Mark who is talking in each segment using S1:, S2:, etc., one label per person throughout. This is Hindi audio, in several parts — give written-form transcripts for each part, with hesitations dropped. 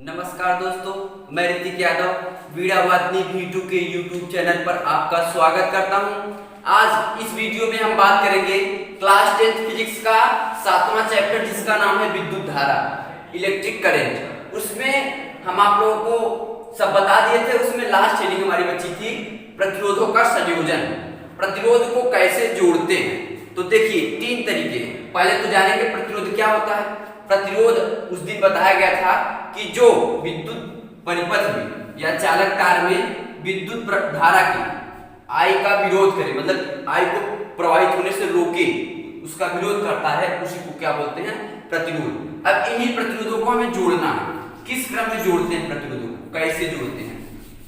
S1: नमस्कार दोस्तों, मैं ऋतिक यादव वीणावादिनी V2 के YouTube चैनल पर आपका स्वागत करता हूं। आज इस वीडियो में हम बात करेंगे क्लास 10 फिजिक्स का 7वां चैप्टर जिसका नाम है विद्युत धारा, इलेक्ट्रिक करंट। उसमें हम आप लोगों को सब बता दिए थे। उसमें लास्ट ट्रेनिंग हमारी बची थी प्रतिरोधों का संयोजन, प्रतिरोध को कैसे जोड़ते हैं। तो देखिए तीन तरीके हैं। पहले तो जानेंगे प्रतिरोध क्या होता है। प्रतिरोध उस दिन बताया गया था कि जो विद्युत परिपथ में या चालक तार में विद्युत धारा की I का विरोध करे, मतलब I को प्रवाहित होने से रोके, उसका विरोध करता है, उसी को क्या बोलते हैं, प्रतिरोध। अब इन्हीं प्रतिरोधों को हमें जोड़ना है। किस क्रम में जोड़ते हैं प्रतिरोधों को, कैसे जोड़ते हैं,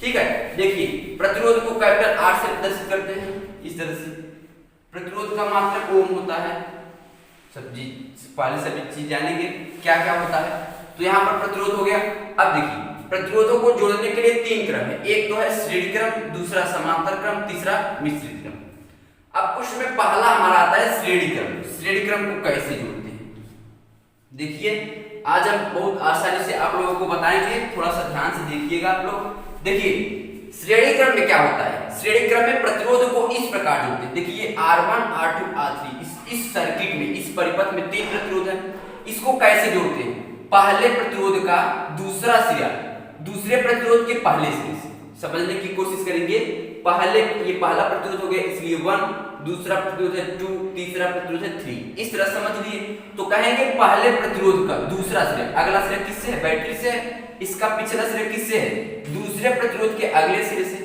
S1: ठीक है। देखिए प्रतिरोध को कैपिटल R से प्रदर्शित करते हैं इस तरह से। प्रतिरोध का मात्रक ओम होता है। पहले सभी चीज जानेंगे क्या क्या होता है। तो यहाँ पर प्रतिरोध हो गया। अब देखिए प्रतिरोधों को जोड़ने के लिए तीन क्रम है। एक तो है श्रेणी क्रम, दूसरा समांतर क्रम, तीसरा मिश्रित क्रम। अब उसमें पहला हमारा आता है श्रेणी क्रम। श्रेणी क्रम को कैसे जोड़ते हैं, देखिए आज हम बहुत आसानी से आप लोगों को बताएंगे। थोड़ा सा ध्यान से देखिएगा आप लोग। देखिए श्रेणी क्रम में क्या होता है। श्रेणी क्रम में प्रतिरोध को इस प्रकार जोड़ते हैं। देखिए R1, R2, R3 इस सर्किट में, इस परिपथ में तीन प्रतिरोध है। इसको कैसे जोड़ते हैं, पहले प्रतिरोध का दूसरा सिरा दूसरे प्रतिरोध के पहले सिरे से समझने की कोशिश करेंगे। पहले ये पहला प्रतिरोध हो गया, इसलिए 1, दूसरा प्रतिरोध है 2, तीसरा प्रतिरोध है 3। इस तरह समझ लिए। तो कहेंगे पहले प्रतिरोध का दूसरा सिरा, अगला सिरा किससे है, बैटरी से है। इसका पिछला सिरा किससे है, दूसरे प्रतिरोध के अगले सिरे से।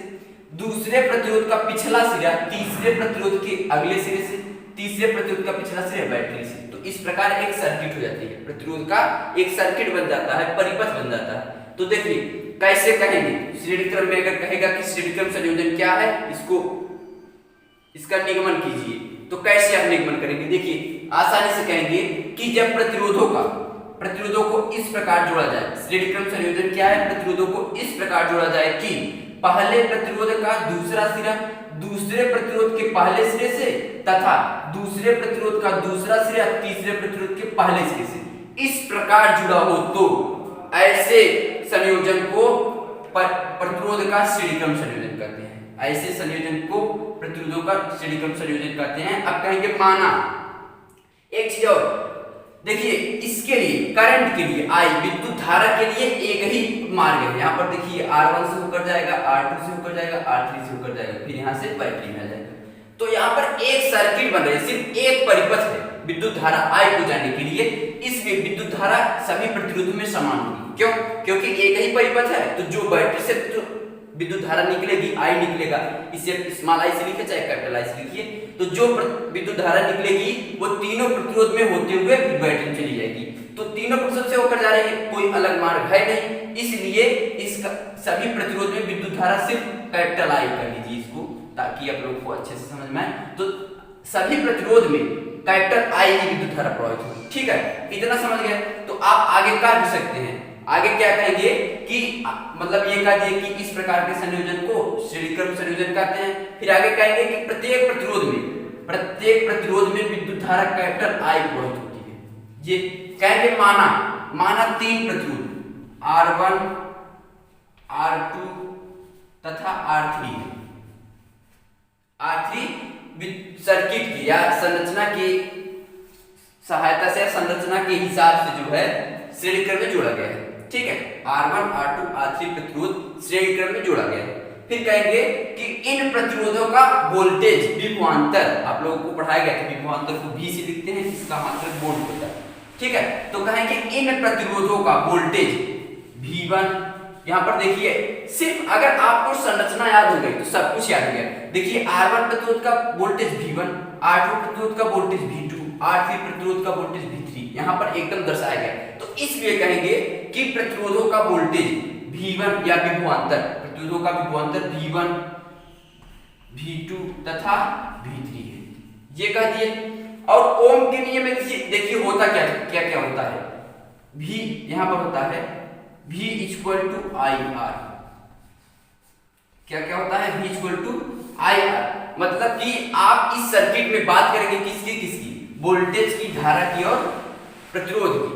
S1: दूसरे प्रतिरोध का पिछला सिरा तीसरे प्रतिरोध के अगले सिरे से, तीसरे प्रतिरोध का पिछला सिरा बैटरी से। तो इस प्रकार एक सर्किट हो जाती है, प्रतिरोध का एक सर्किट बन जाता है, परिपथ बन जाता है। तो देखिए कैसे कहेंगे, श्रेणी क्रम में अगर कहेगा कि श्रेणी क्रम संयोजन क्या है, इसका निगमन कीजिए। तो कैसे आप निगमन करेंगे, देखिए आसानी से कहेंगे कि जब प्रतिरोधों को इस प्रकार जोड़ा जाए। श्रेणी क्रम संयोजन क्या है, प्रतिरोधों को इस प्रकार जोड़ा जाए कि पहले प्रतिरोध का दूसरा सिरा दूसरे प्रतिरोध के पहले सिरे से तथा दूसरे प्रतिरोध का दूसरा सिरा तीसरे प्रतिरोध के पहले सिरे से इस प्रकार जुड़ा हो, तो ऐसे संयोजन को प्रतिरोध का श्रेणी क्रम संयोजन कहते हैं। ऐसे संयोजन को प्रतिरोधों का श्रेणी क्रम संयोजन कहते हैं। अब कहेंगे माना एक चीज और, देखिए इसके लिए करंट के लिए I विद्युत धारा के लिए एक ही मार्ग है। यहाँ पर देखिए R1 से होकर जाएगा, R2 से होकर जाएगा, R3 से होकर जाएगा, फिर यहाँ से बैटरी में आ जाएगा। तो यहाँ पर एक सर्किट बन रही है, सिर्फ एक परिपथ है विद्युत धारा I को जाने के लिए। इस विद्युत धारा सभी प्रतिरोधों में समान होगी। क्यों, क्योंकि एक ही परिपथ है। तो जो बैटरी से जो विद्युत धारा निकलेगी I निकलेगा, इसे स्मॉल I से लिखे चाहे कैपिटल I से लिखिए। तो जो विद्युत धारा निकलेगी वो तीनों प्रतिरोध में होते हुए फिर बैटरी में चली जाएगी। तो तीनों प्रतिरोध से होकर जा रही है, कोई अलग मार्ग है नहीं। इसलिए इसका सभी प्रतिरोध में विद्युत धारा सिर्फ कैपिटल I कर लीजिए इसको, ताकि आप लोगों को अच्छे से समझ में आए। तो सभी प्रतिरोध में कैपिटल I की विद्युत धारा प्रवाहित होगी, ठीक है। इतना समझ गए। तो आप आगे कह भी सकते हैं, आगे क्या कहेंगे कि मतलब ये कह दिए कि इस प्रकार के संयोजन को श्रेणी क्रम संयोजन कहते हैं। फिर आगे कहेंगे कि प्रत्येक प्रतिरोध में विद्युत धारा कैपिटल I प्रवाहित होती है। ये कहेंगे माना तीन प्रतिरोध R1, R2 तथा R3 है। R3 सर्किट की या संरचना की सहायता से, संरचना के हिसाब से जो है श्रेणी क्रम में जोड़ा गया है, ठीक है। R1, R2, R3 प्रतिरोध श्रेणी क्रम में जोड़ा गया है। फिर कहेंगे कि इन प्रतिरोधों का वोल्टेज विभवांतर, आप लोगों को पढ़ाया गया था विभवांतर को V से लिखते हैं, इसका मात्रक वोल्ट होता है, ठीक है। तो कहेंगे इन प्रतिरोधों का वोल्टेज V1। यहाँ पर देखिए सिर्फ अगर आपको संरचना याद हो गई तो सब कुछ याद हो गया। देखिए R1 प्रतिरोध का वोल्टेज V1, R2 प्रतिरोध का वोल्टेज V2, R3 प्रतिरोध का वोल्टेज V3, यहाँ पर एकदम दर्शाया गया। तो इसलिए कहेंगे कि प्रतिरोधों का वोल्टेज V1 या विभवांतर, प्रतिरोधों का विभवांतर V1, V2 तथा V3 है, ये कह दिए। और ओम के नियम में देखिए होता क्या होता है, V यहाँ पर होता है V इक्वल टू IR। क्या होता है, V इक्वल टू IR, मतलब कि आप इस सर्किट में बात करेंगे किसकी, वोल्टेज की, धारा की और प्रतिरोध की,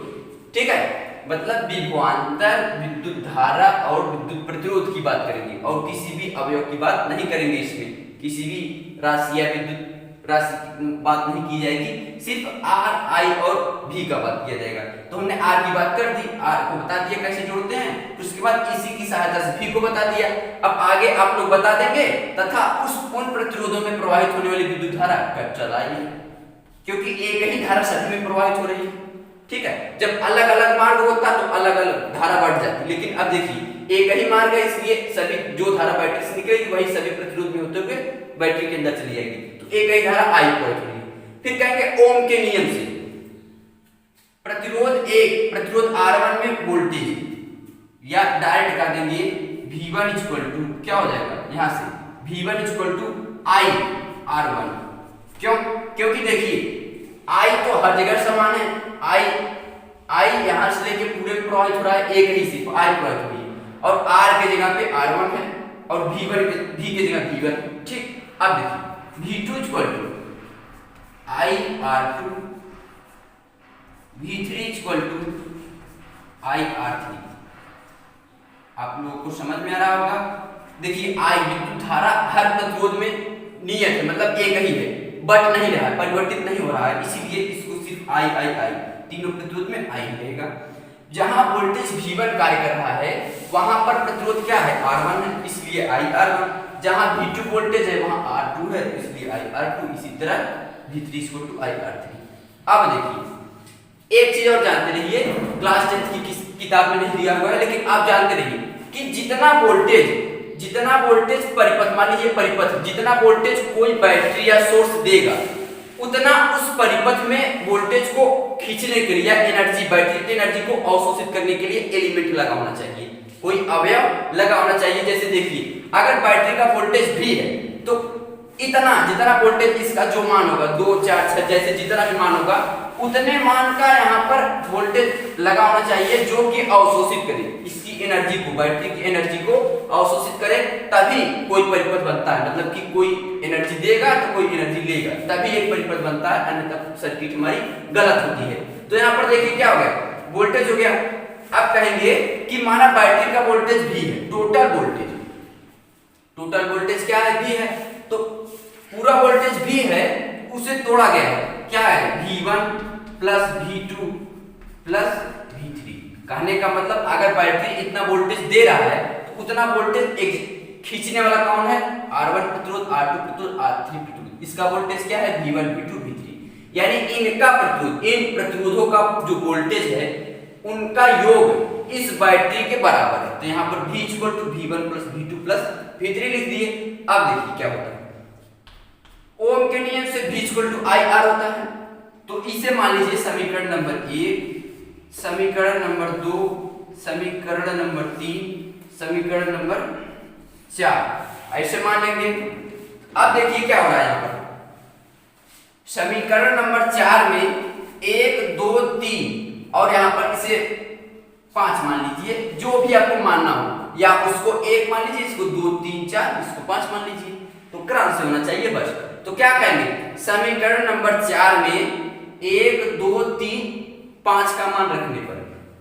S1: ठीक है। मतलब विभवांतर, विद्युत धारा और विद्युत प्रतिरोध की बात करेंगे और किसी भी अवयव की बात नहीं करेंगे। इसमें किसी भी राशि या विद्युत राशि की बात नहीं की जाएगी, सिर्फ आर, आई और भी का बात किया जाएगा। तो हमने आर की बात कर दी, आर को बता दिया कैसे जोड़ते हैं, उसके बाद इसी की सहायता से भी को बता दिया। अब आगे आप लोग बता देंगे तथा उन प्रतिरोधों में प्रवाहित होने वाली विद्युत धारा कब चलाइए, क्योंकि एक ही धारा सभी में प्रवाहित हो रही है। ठीक है, जब अलग अलग मार्ग होता तो अलग अलग धारा बढ़ जाती, लेकिन अब देखिए एक ही मार्ग है, इसलिए सभी जो धारा बैटरी से निकलेगी वही सभी प्रतिरोध में होते हुए बैटरी के अंदर चली जाएगी। तो एक ही धारा आई प्रवाहित होगी। फिर कहेंगे ओम के नियम से प्रतिरोध एक, प्रतिरोध R1 में वोल्टेज या डायरेक्ट कर देंगे V1 क्या हो जाएगा यहां से V1 I R1। क्यों? क्योंकि देखिए I तो हर जगह समान है, I यहां से लेके पूरे प्रवाहित हो रहा है, एक ही सिर्फ I प्रवाहित हो रही है और R के जगह पे R1 है और V के जगह V1। ठीक, अब देखिए V2 I R2, V3 I R3। आप लोगों को समझ में आ रहा होगा। देखिए I विद्युत धारा हर प्रतिरोध में नियत है, मतलब एक ही है, बट नहीं रहा है, परिवर्तित नहीं हो रहा है, इसीलिए इसको सिर्फ I तीनों प्रतिरोध में I रहेगा। जहां वोल्टेज V1 कार्य कर रहा है वहां पर प्रतिरोध क्या है R1 है, इसलिए I R1। जहां V2 वोल्टेज है वहां R2 है, इसलिए I R2। इसी तरह V3 I R3। अब देखिए एक चीज और जानते रहिए, क्लास 10 की किताब में नहीं दिया हुआ है, लेकिन आप जानते रहिए कि जितना वोल्टेज परिपथ, मान लीजिए परिपथ, जितना वोल्टेज कोई बैटरी या सोर्स देगा उतना उस परिपथ में वोल्टेज को खींचने के लिए एनर्जी, बैटरी की एनर्जी को अवशोषित करने के लिए एलिमेंट लगा होना चाहिए, कोई अवयव लगा होना चाहिए। जैसे देखिए अगर बैटरी का वोल्टेज भी है तो इतना जितना वोल्टेज इसका जो मान होगा 2, 4, 6 जैसे जितना भी मान होगा उतने मान का यहाँ पर वोल्टेज लगा होना चाहिए जो कि अवशोषित करे इसकी एनर्जी को, बैटरी की एनर्जी को अवशोषित करे, तभी कोई परिपथ बनता है। मतलब कि कोई एनर्जी देगा तो कोई एनर्जी लेगा, तभी एक परिपथ बनता है, अन्यथा सर्किट हमारी गलत होती है। तो यहाँ पर देखिए क्या हो गया, वोल्टेज हो गया। अब कहेंगे कि माना बैटरी का वोल्टेज भी है, टोटल वोल्टेज क्या है, भी है, तो पूरा वोल्टेज भी है, उसे तोड़ा गया है, क्या है V1 plus V2 plus V3। कहने का मतलब अगर बैटरी इतना वोल्टेज दे रहा है तो उतना वोल्टेज खींचने वाला कौन है, R1 प्रतिरोध, R2 प्रतिरोध, R3 प्रतिरोध। इसका वोल्टेज क्या है V1 V2 V3, यानी इनका प्रतिरोध, इन प्रतिरोधों का जो वोल्टेज है उनका योग इस बैटरी के बराबर है। तो यहाँ पर V V1 plus V2 plus V3 लिख दिए। अब देखिए क्या होता है, ओम के नियम से V I R होता है, तो इसे मान लीजिए समीकरण नंबर 1, समीकरण नंबर 2, समीकरण नंबर 3, समीकरण नंबर 4 ऐसे मान लेंगे। अब देखिए क्या हो रहा है यहाँ पर, समीकरण नंबर 4 में 1, 2, 3 और यहाँ पर इसे 5 मान लीजिए, जो भी आपको मानना हो, या उसको 1 मान लीजिए, इसको 2, 3, 4, इसको 5 मान लीजिए, तो क्रम से होना चाहिए बस। तो क्या कहेंगे, समीकरण नंबर 4 में 1, 2, 3, 5 का मान रखने पर,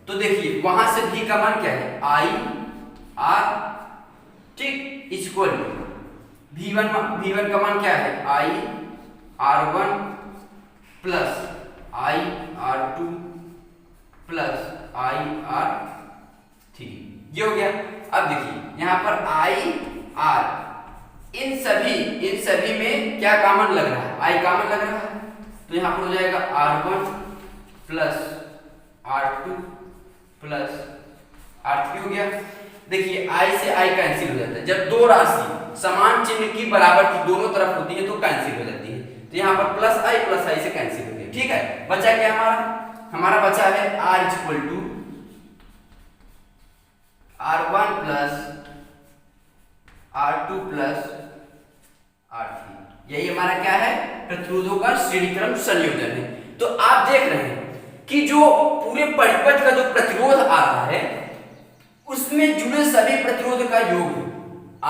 S1: तो देखिए वहां से भी का मान क्या है I R, ठीक, इक्वल V1 का मान क्या है I R1 plus I R2 plus I R3, ये हो गया। अब देखिए यहाँ पर I R, इन सभी में क्या कॉमन लग रहा है, I कॉमन लग रहा है, तो यहाँ पर हो जाएगा R1 plus R2 plus R3 हो गया। देखिए I से I कैंसिल हो जाता है, जब दो राशि समान चिन्ह की बराबर की दोनों तरफ होती है तो कैंसिल हो जाती है, तो यहाँ पर प्लस I से कैंसिल हो गया। ठीक है, बचा क्या हमारा बचा है R equal to R1 plus R2 plus R3, यही हमारा क्या है, प्रतिरोधों का श्रेणीक्रम संयोजन है। तो आप देख रहे हैं कि जो पूरे परिपथ का जो प्रतिरोध आ रहा है उसमें जुड़े सभी प्रतिरोध का योग है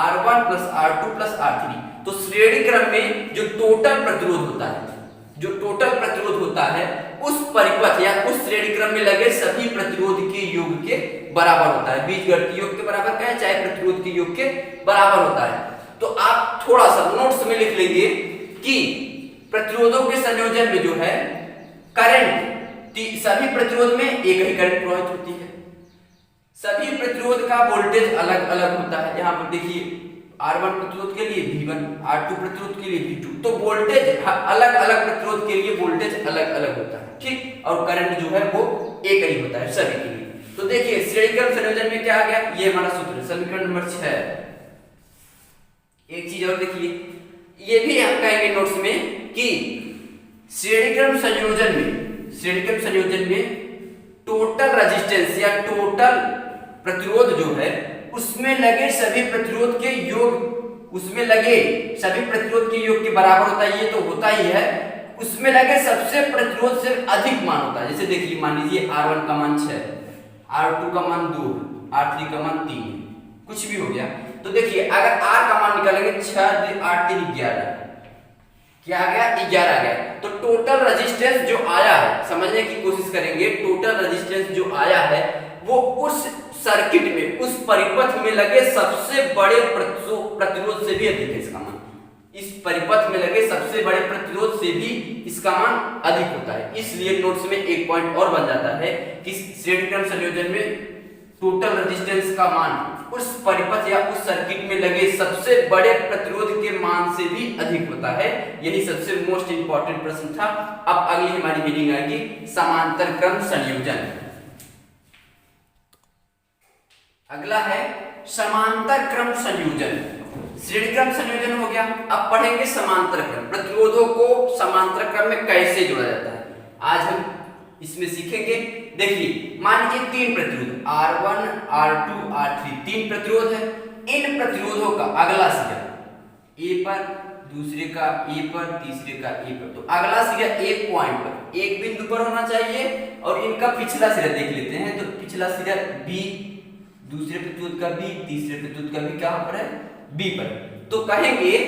S1: R1 plus R2 plus R3। तो श्रेणी क्रम में जो टोटल प्रतिरोध होता है जो टोटल प्रतिरोध होता है उस परिपथ या उस श्रेणी क्रम में लगे सभी प्रतिरोध के योग के बराबर होता है। बीजगणितीय योग के बराबर क्या है, चाहे प्रतिरोध के योग के बराबर होता है। तो आप थोड़ा सा नोट्स में लिख लेंगे कि प्रतिरोधों के संयोजन में जो है करंट, सभी प्रतिरोध में एक ही करंट प्रवाहित होती है। सभी प्रतिरोध का वोल्टेज अलग अलग होता है। यहाँ पर देखिए R1 प्रतिरोध के लिए V1, R2 प्रतिरोध के लिए V2, तो वोल्टेज अलग अलग प्रतिरोध के लिए वोल्टेज अलग अलग होता है, ठीक। और करंट जो है वो एक ही होता है सभी के लिए। तो देखिए श्रेणीक्रम संयोजन में क्या आ गया, ये हमारा सूत्र है, समीकरण नंबर 6। एक चीज और देखिए, ये भी हम कहेंगे नोट्स में कि श्रेणीक्रम संयोजन में टोटल रेजिस्टेंस या टोटल प्रतिरोध जो है उसमें लगे सभी प्रतिरोध के योग, उसमें लगे सभी प्रतिरोध के योग के बराबर होता है, ये तो होता ही है। उसमें लगे सबसे प्रतिरोध से अधिक मान होता है। जैसे देखिए मान लीजिए R1 का मान 6, R2 का मान 2, R3 का मान 3, कुछ भी हो गया। तो देखिए अगर R का मान निकालेंगे 6 8 3 11, क्या आ गया, 11 आ गया। तो टोटल रेजिस्टेंस जो आया है, समझने की कोशिश करेंगे, टोटल रेजिस्टेंस जो आया है वो उस सर्किट में, उस परिपथ में लगे सबसे बड़े प्रतिरोध से भी अधिक है इसका मान। इस परिपथ में लगे सबसे बड़े प्रतिरोध से भी इसका मान अधिक होता है। इसलिए नोट्स में एक पॉइंट और बन जाता है कि श्रेणीक्रम संयोजन में टोटल रेजिस्टेंस का मान उस परिपथ या उस सर्किट में लगे सबसे बड़े प्रतिरोध के मान से भी अधिक होता है। यही सबसे मोस्ट इंपॉर्टेंट प्रश्न था। अब अगली हमारी मीनिंग आएगी समांतर क्रम संयोजन। अगला है समांतर क्रम संयोजन। श्रेणीक्रम संयोजन हो गया, अब पढ़ेंगे समांतर क्रम। प्रतिरोधों को समांतर क्रम में कैसे जोड़ा जाता है आज हम इसमें सीखेंगे। देखिए मान लीजिए 3 प्रतिरोध R1 R2 R3 3 प्रतिरोध है। इन प्रतिरोधों का अगला सिरा A पर, दूसरे का A पर, तीसरे का A पर। तो अगला सिरा एक पॉइंट पर, एक बिंदु पर होना चाहिए। और इनका पिछला सिरा देख लेते हैं। तो पिछला सिरा B, दूसरे प्रतिरोध का B, तीसरे प्रतिरोध का B कहां पर है, B पर। तो कहेंगे,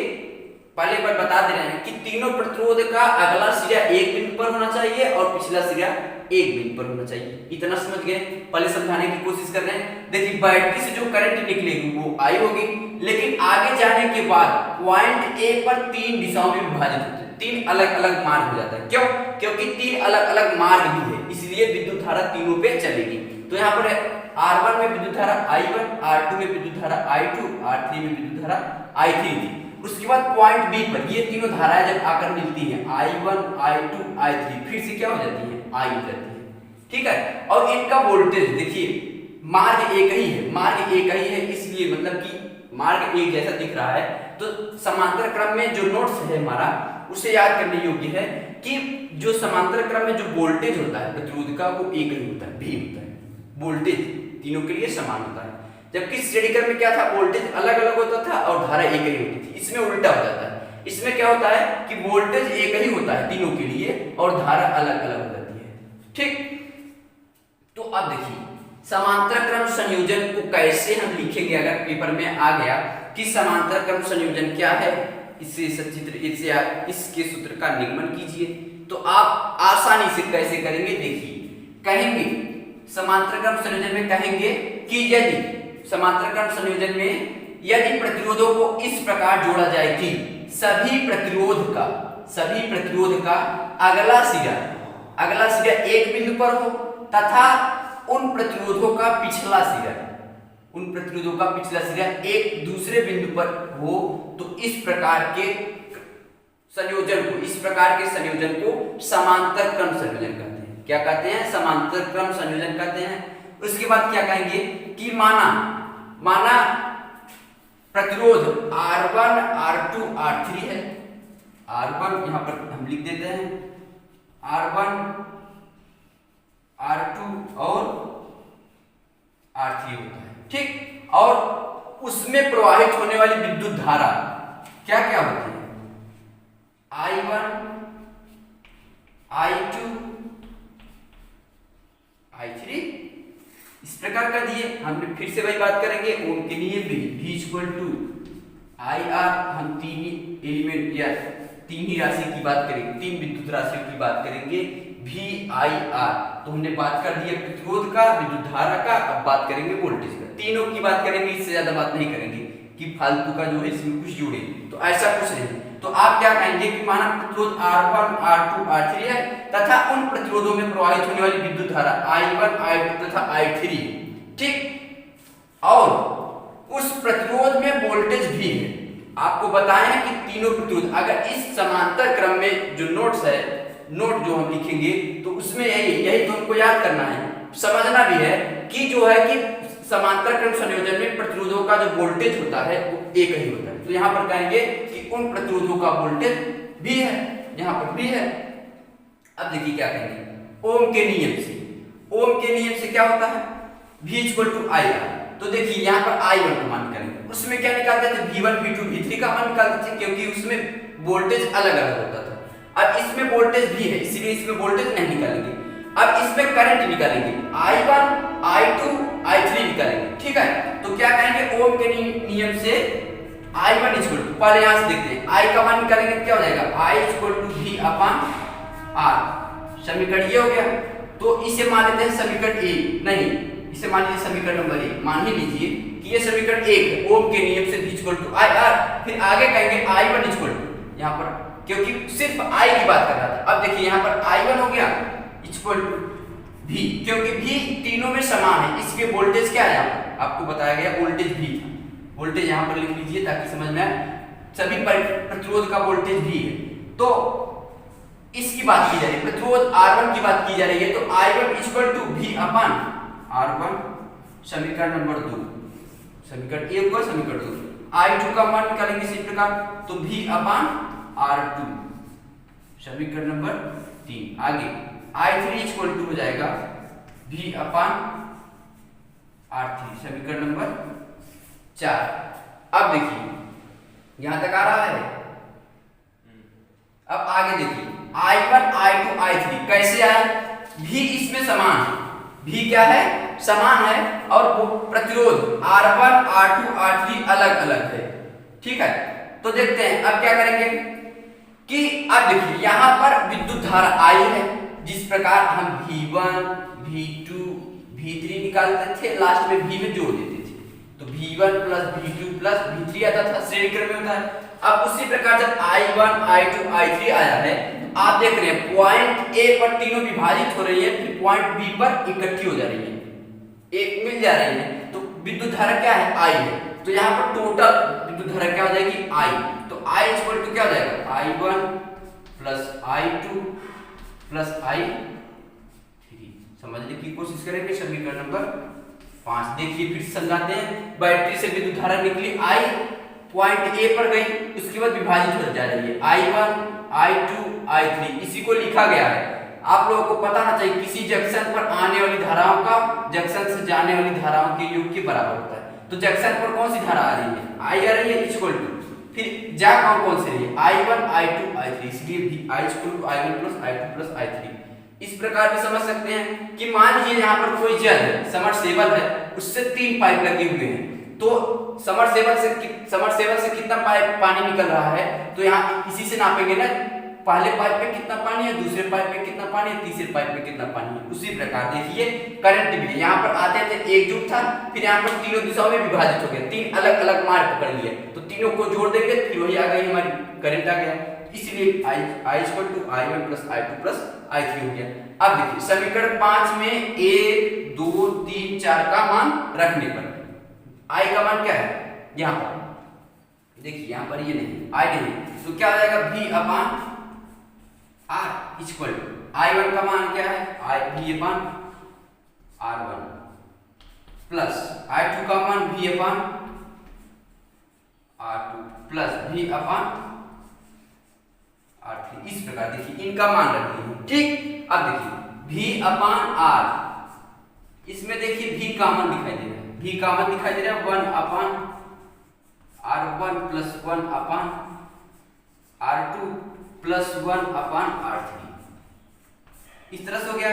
S1: पहले बार बता दे रहे हैं कि तीनों प्रतिरोध का अगला सिरा एक बिंदु पर होना चाहिए और पिछला सिरा एक बिंदु पर होना चाहिए। इतना समझ गए, पहले समझाने की कोशिश कर रहे हैं। देखिए बैटरी से जो करंट निकलेगी वो I होगी, लेकिन आगे जाने के बाद पॉइंट A पर 3 दिशाओं में विभाजित होते हैं, 3 अलग अलग मार्ग हो जाता है। क्यों? क्योंकि 3 अलग अलग मार्ग भी है, इसलिए विद्युत धारा तीनों पे चलेगी। तो यहाँ पर R1 में विद्युत धारा I1, R2 में विद्युत धारा I2, R3 में विद्युत धारा I3 थी। उसके बाद पॉइंट B पर ये तीनों धाराएं जब आकर मिलती हैं I1, I2, I3, फिर से क्या हो जाती है, I हो जाती है, ठीक है। और इनका वोल्टेज देखिए, मार्ग एक ही है, मार्ग एक ही है, इसलिए मतलब कि मार्ग एक जैसा दिख रहा है। तो समांतर क्रम में जो नोट्स है हमारा, उसे याद करने योग्य है कि जो समांतर क्रम में जो वोल्टेज होता है प्रतिरोध का वो एक ही होता है, V होता है। वोल्टेज तीनों के लिए समान होता है। जबकि श्रेणीक्रम में क्या था, वोल्टेज अलग अलग होता था और धारा एक ही होती थी। इसमें उल्टा हो जाता है। इसमें क्या होता है कि वोल्टेज एक ही होता है तीनों के लिए और धारा अलग अलग हो जाती है, ठीक। तो अब देखिए समांतर क्रम संयोजन को कैसे हम लिखेंगे। अगर पेपर में आ गया कि समांतर क्रम संयोजन क्या है, इससे इसके सूत्र का निगमन कीजिए, तो आप आसानी से कैसे करेंगे। देखिए कहेंगे समांतर क्रम संयोजन में कहेंगे कि यदि समांतर क्रम संयोजन में यदि प्रतिरोधों को इस प्रकार जोड़ा जाए कि सभी प्रतिरोध का अगला सिरा एक बिंदु पर हो तथा उन प्रतिरोधों का पिछला सिरा एक दूसरे बिंदु पर हो, तो इस प्रकार के संयोजन को समांतर क्रम संयोजन कहते हैं। क्या कहते हैं, समांतर क्रम संयोजन कहते हैं। उसके बाद क्या कहेंगे कि माना प्रतिरोध R1 R2 R3 है। R1 यहां पर हम लिख देते हैं, R1 R2 और R3 होता है, ठीक। और उसमें प्रवाहित होने वाली विद्युत धारा क्या क्या होती है, I1 I2 I3 इस प्रकार का दिए। हमने फिर से वही बात करेंगे, उनके लिए भी V = IR, हम तीन एलिमेंट या तीन ही राशि की बात करेंगे, तीन विद्युत राशियों की बात करेंगे V I R। तो हमने बात कर दी है प्रतिरोध का, विद्युत धारा का, अब बात करेंगे वोल्टेज का। तीनों की बात करेंगे, इससे ज्यादा बात नहीं करेंगे कि फालतू का जो है इसमें कुछ जुड़े, तो ऐसा कुछ नहीं। तो आप क्या कहेंगे कि माना प्रतिरोध R1 R2 R3 है तथा उन प्रतिरोधों में प्रवाहित होने वाली विद्युत धारा I1 I2 तथा I3, ठीक, और उस प्रतिरोध में वोल्टेज भी है। आपको बताएं कि तीनों प्रतिरोध अगर इस समांतर क्रम में जो नोट्स है, नोट जो हम लिखेंगे तो उसमें यही तो हमको याद करना है, समझना भी है कि जो है कि समांतर क्रम संयोजन में प्रतिरोधों का जो वोल्टेज होता है वो एक ही होता है। तो यहाँ पर कहेंगे कि उन प्रतिरोधों का वोल्टेज भी है, यहाँ पर भी है। अब देखिए क्या कहेंगे, ओम के नियम से। ओम के नियम से क्या होता है, V = IR। तो देखिए यहाँ पर I1 का मान करेंगे, उसमें क्या निकालते थे, V1 V2 V3 का मान निकालते थे, क्योंकि उसमें वोल्टेज अलग अलग होता था। अब इसमें वोल्टेज भी है, इसलिए इसमें वोल्टेज नहीं निकालेंगे। अब इसमें करंट निकालेंगे, I1 I2 I3 निकालेंगे, ठीक है। तो क्या कहेंगे, ओम के नियम से I1 = पहले यहां से देखते हैं, I का मान निकालेंगे, क्या हो जाएगा, I = V/R। समीकरण ये हो गया। तो इसे मान लेते हैं समीकरण ए, नहीं इसे मान लीजिए समीकरण नंबर 1, मान ही लीजिए कि ये समीकरण 1 है, ओम के नियम से V = IR। फिर आगे कहेंगे I1 = यहाँ पर क्योंकि सिर्फ I की बात कर रहा था। अब देखिए यहाँ पर I1 हो गया = V, क्योंकि V तीनों में समान है, इसके वोल्टेज क्या है, आपको बताया गया वोल्टेज V था। वोल्टेज यहाँ पर लिख लीजिए ताकि समझ में आए, सभी प्रतिरोध का वोल्टेज V है। तो इसकी बात की जा रही है, प्रतिरोध R1 की बात की जा रही है, तो I1 = V/R1, समीकरण नंबर 2, समीकरण 1 और समीकरण 2। I2 का मान निकालेंगे इसी प्रकार, तो V/R2, समीकरण नंबर 3। आगे I3 = हो जाएगा V/R3, समीकरण नंबर 4। अब देखिए यहां तक आ रहा है। अब आगे देखिए I1 I2 I3 कैसे आए, V इसमें समान है, V क्या है, समान है, और वो प्रतिरोध R1 R2 R3 अलग अलग है, ठीक है। तो देखते हैं अब क्या करेंगे कि अब देखिए यहाँ पर विद्युत धारा I है, जिस प्रकार हम V1 V2 V3 निकालते थे, लास्ट में V में जोड़ देते थे, तो V1 + V2 + V3 आता था, श्रेणी क्रम में होता है। अब उसी प्रकार जब I1 I2 I3 आया है, तो आप देख रहे हैं पॉइंट A पर तीनों विभाजित हो रही है, फिर पॉइंट B पर इकट्ठी हो जा रही है, एक मिल जा रही है, तो विद्युत धारा क्या है, I है। तो यहाँ पर टोटल विद्युत धारा क्या हो जाएगी, I। तो I = क्या हो जाएगा, I1 + I2 + I3। समझने की कोशिश करेंगे, समीकरण नंबर 5। देखिए फिर समझाते हैं, बैटरी से विद्युत धारा निकली I, पॉइंट A पर गई, उसके बाद विभाजित हो जा रही है, I1 I2 I3, इसी को लिखा गया है। आप लोगों को पता ना चाहिए किसी जंक्शन पर आने वाली धाराओं का जंक्शन से जाने वाली धाराओं के योग के बराबर होता है। तो जंक्शन पर कौन सी धारा आ रही है, I आ रही है, = फिर जा कौन से रही है, I1 I2 I3, इसलिए I = I1 + I2 + I3। इस प्रकार भी समझ सकते हैं कि मान लीजिए यहाँ पर कोई जल है, समरसेबल है, उससे 3 पाइप लगे हुए हैं, तो समरसेबल से कितना पाइप पानी निकल रहा है, तो यहाँ इसी से नापेंगे ना, पहले पाइप में कितना पानी है, दूसरे पाइप में कितना पानी है, तीसरे पाइप में कितना पानी है। उसी प्रकार देखिए करंट भी यहाँ पर आते थे एकजुट था, फिर यहाँ पर तीनों दिशाओं में विभाजित हो गया, 3 अलग अलग मार्ग पकड़ लिए, तो तीनों को जोड़ देंगे, फिर वही आ गई हमारी करंट आ गया, इसलिए I = I1 + I2 + I3 हो गया। अब देखिए समीकरण 5 में 1 2 3 4 का मान रखने पर I का मान क्या है, यहाँ पर देखिए, यहाँ पर ये नहीं I नहीं, तो क्या हो जाएगा, V/R = I1 का मान क्या है, V/R1 प्लस I2 का मान V/R2 प्लस V/R3। इस प्रकार देखिए इनका मान रखते हैं, ठीक। अब देखिए V/R, इसमें देखिए V कॉमन दिखाई दे रहा है, V कॉमन दिखाई दे रहा है, 1/R1 + 1/R2 + 1/R3, इस तरह से हो गया।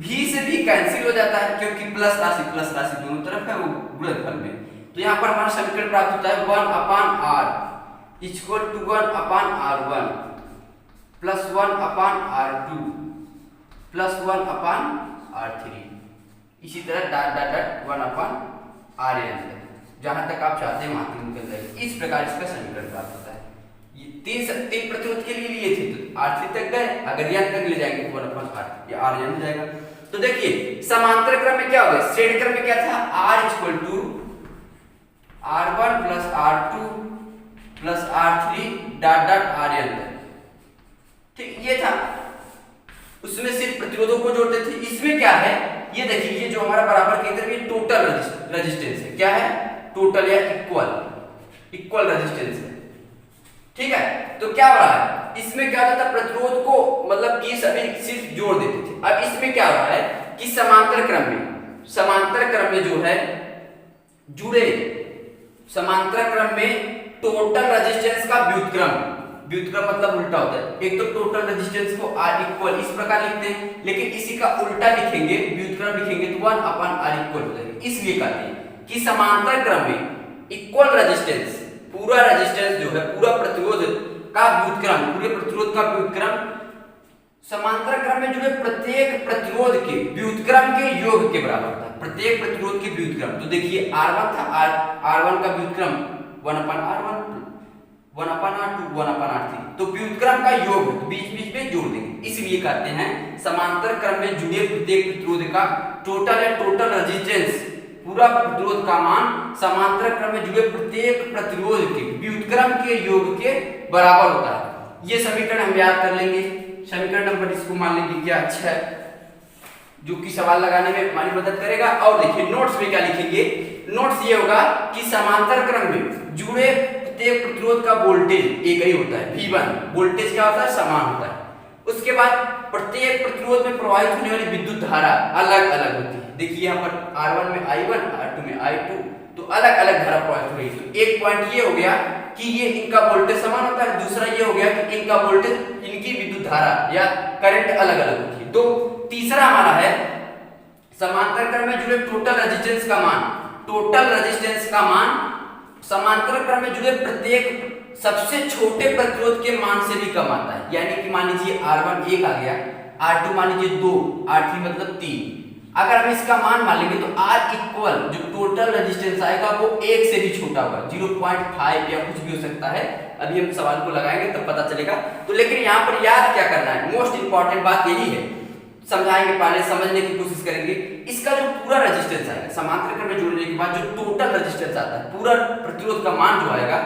S1: V से V कैंसिल हो जाता है, क्योंकि प्लस राशि दोनों तरफ है वो गुणनफल में, तो यहाँ पर हमारा समीकरण प्राप्त होता है 1/R = 1/R1 +1/r2 +1/r3, इसी तरह डॉट डॉट डॉट 1/rn तक, जहां तक आप चाहते हैं वहां तक निकल जाएगी। इस प्रकार इसका समीकरण प्राप्त होता है। ये तीन प्रतिरोध के लिए लिए थे तो r3 तक गए, अगर यहाँ तक ले जाएंगे तो 1/r ये rn हो जाएगा। तो देखिए समांतर क्रम में क्या होगा, श्रेणी क्रम में क्या था, r = r1 + r2 + r3 dot dot rn तक, ठीक ये था। उसमें सिर्फ प्रतिरोधों को जोड़ते थे। इसमें क्या है, ये देखिए ये जो हमारा बराबर के इधर ये टोटल रेजिस्टेंस है, क्या है, टोटल या इक्वल रेजिस्टेंस है, ठीक है। तो क्या हो रहा है, इसमें क्या होता था, प्रतिरोध को मतलब कि सभी सिर्फ जोड़ देते थे। अब इसमें क्या हो रहा है कि समांतर क्रम में जो है जुड़े, समांतर क्रम में टोटल रेजिस्टेंस का व्युत्क्रम मतलब उल्टा होता है। एक तो टोटल रेजिस्टेंस को R इस प्रकार लिखते हैं, लेकिन इसी का उल्टा लिखेंगे, व्युत्क्रम लिखेंगे तो 1/R हो जाएगा। इसलिए कहते हैं कि समांतर क्रम में इक्वल रेजिस्टेंस, पूरा रेजिस्टेंस जो है, पूरा प्रतिरोध का व्युत्क्रम, पूरे प्रतिरोध का व्युत्क्रम समांतर क्रम में जुड़े प्रत्येक प्रतिरोध के व्युत्क्रम के योग के बराबर था। प्रत्येक प्रतिरोध के व्युत्क्रम, तो देखिए R1 था, R1 का व्युत्क्रम 1/R1 1/R2 1/R3, तो व्युत्क्रम का योग बीच में जोड़ देंगे। इसलिए कहते हैं समांतर क्रम में जुड़े प्रत्येक प्रतिरोध का टोटल रेजिस्टेंस, पूरा प्रतिरोध का मान समांतर क्रम में जुड़े प्रत्येक प्रतिरोध के व्युत्क्रम के योग के बराबर होता है। ये समीकरण हम याद कर लेंगे। समीकरण नंबर इसको मान लेंगे क्या, अच्छा है, जो कि सवाल लगाने में हमारी मदद करेगा। और देखिए नोट्स में क्या लिखेंगे, नोट्स ये होगा कि समांतर क्रम में जुड़े प्रत्येक प्रतिरोध का वोल्टेज एक ही होता है, V1 वोल्टेज क्या होता है, समान होता है। उसके बाद प्रत्येक प्रतिरोध में प्रवाहित होने वाली विद्युत धारा अलग अलग होती है। देखिए यहाँ पर R1 में I1, R2 में I2, तो अलग अलग धारा प्रवाहित हो रही है। तो एक पॉइंट ये हो गया कि ये इनका वोल्टेज समान होता है, दूसरा ये हो गया कि इनका वोल्टेज, इनकी विद्युत धारा या करंट अलग अलग होती है। तो तीसरा हमारा है समांतर क्रम में जुड़े टोटल रेजिस्टेंस का मान समांतर क्रम में जुड़े प्रत्येक सबसे छोटे प्रतिरोध के मान से भी कम आता है। यानी कि मान लीजिए R1 1 आ गया, R2 मान लीजिए 2, R3 मतलब 3। अगर हम इसका मान मान लेंगे तो R इक्वल जो टोटल रेजिस्टेंस आएगा वो 1 से भी छोटा होगा, 0.5 या कुछ भी हो सकता है। अभी हम सवाल को लगाएंगे तब पता चलेगा। तो लेकिन यहाँ पर याद क्या करना है, मोस्ट इंपॉर्टेंट बात यही है, समझाएंगे, पहले समझने की कोशिश करेंगे। इसका जो पूरा रेजिस्टेंस आएगा समांतर क्रम में जोड़ने के बाद, जो टोटल रेजिस्टेंस आता है, पूरा प्रतिरोध का मान जो आएगा,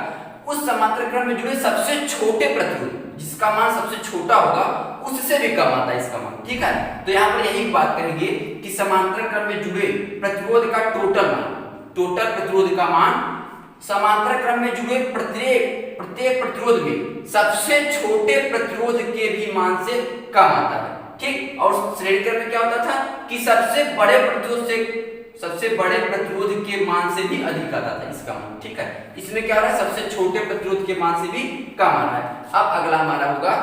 S1: उस समांतर क्रम में जुड़े सबसे छोटे प्रतिरोध जिसका मान सबसे छोटा होगा उससे भी कम आता है इसका मान, ठीक है। तो यहाँ पर यही बात करेंगे कि समांतर क्रम में जुड़े प्रतिरोध का टोटल प्रतिरोध का मान समांतर क्रम में जुड़े प्रत्येक प्रतिरोध में सबसे छोटे प्रतिरोध के भी मान से कम आता है, ठीक। और श्रेणी क्रम में क्या होता था कि सबसे बड़े प्रतिरोध के मान से भी अधिक आता था इसका मान, ठीक है। इसमें क्या हो रहा है, सबसे छोटे प्रतिरोध के मान से भी कम आ रहा है। अब अगला हमारा होगा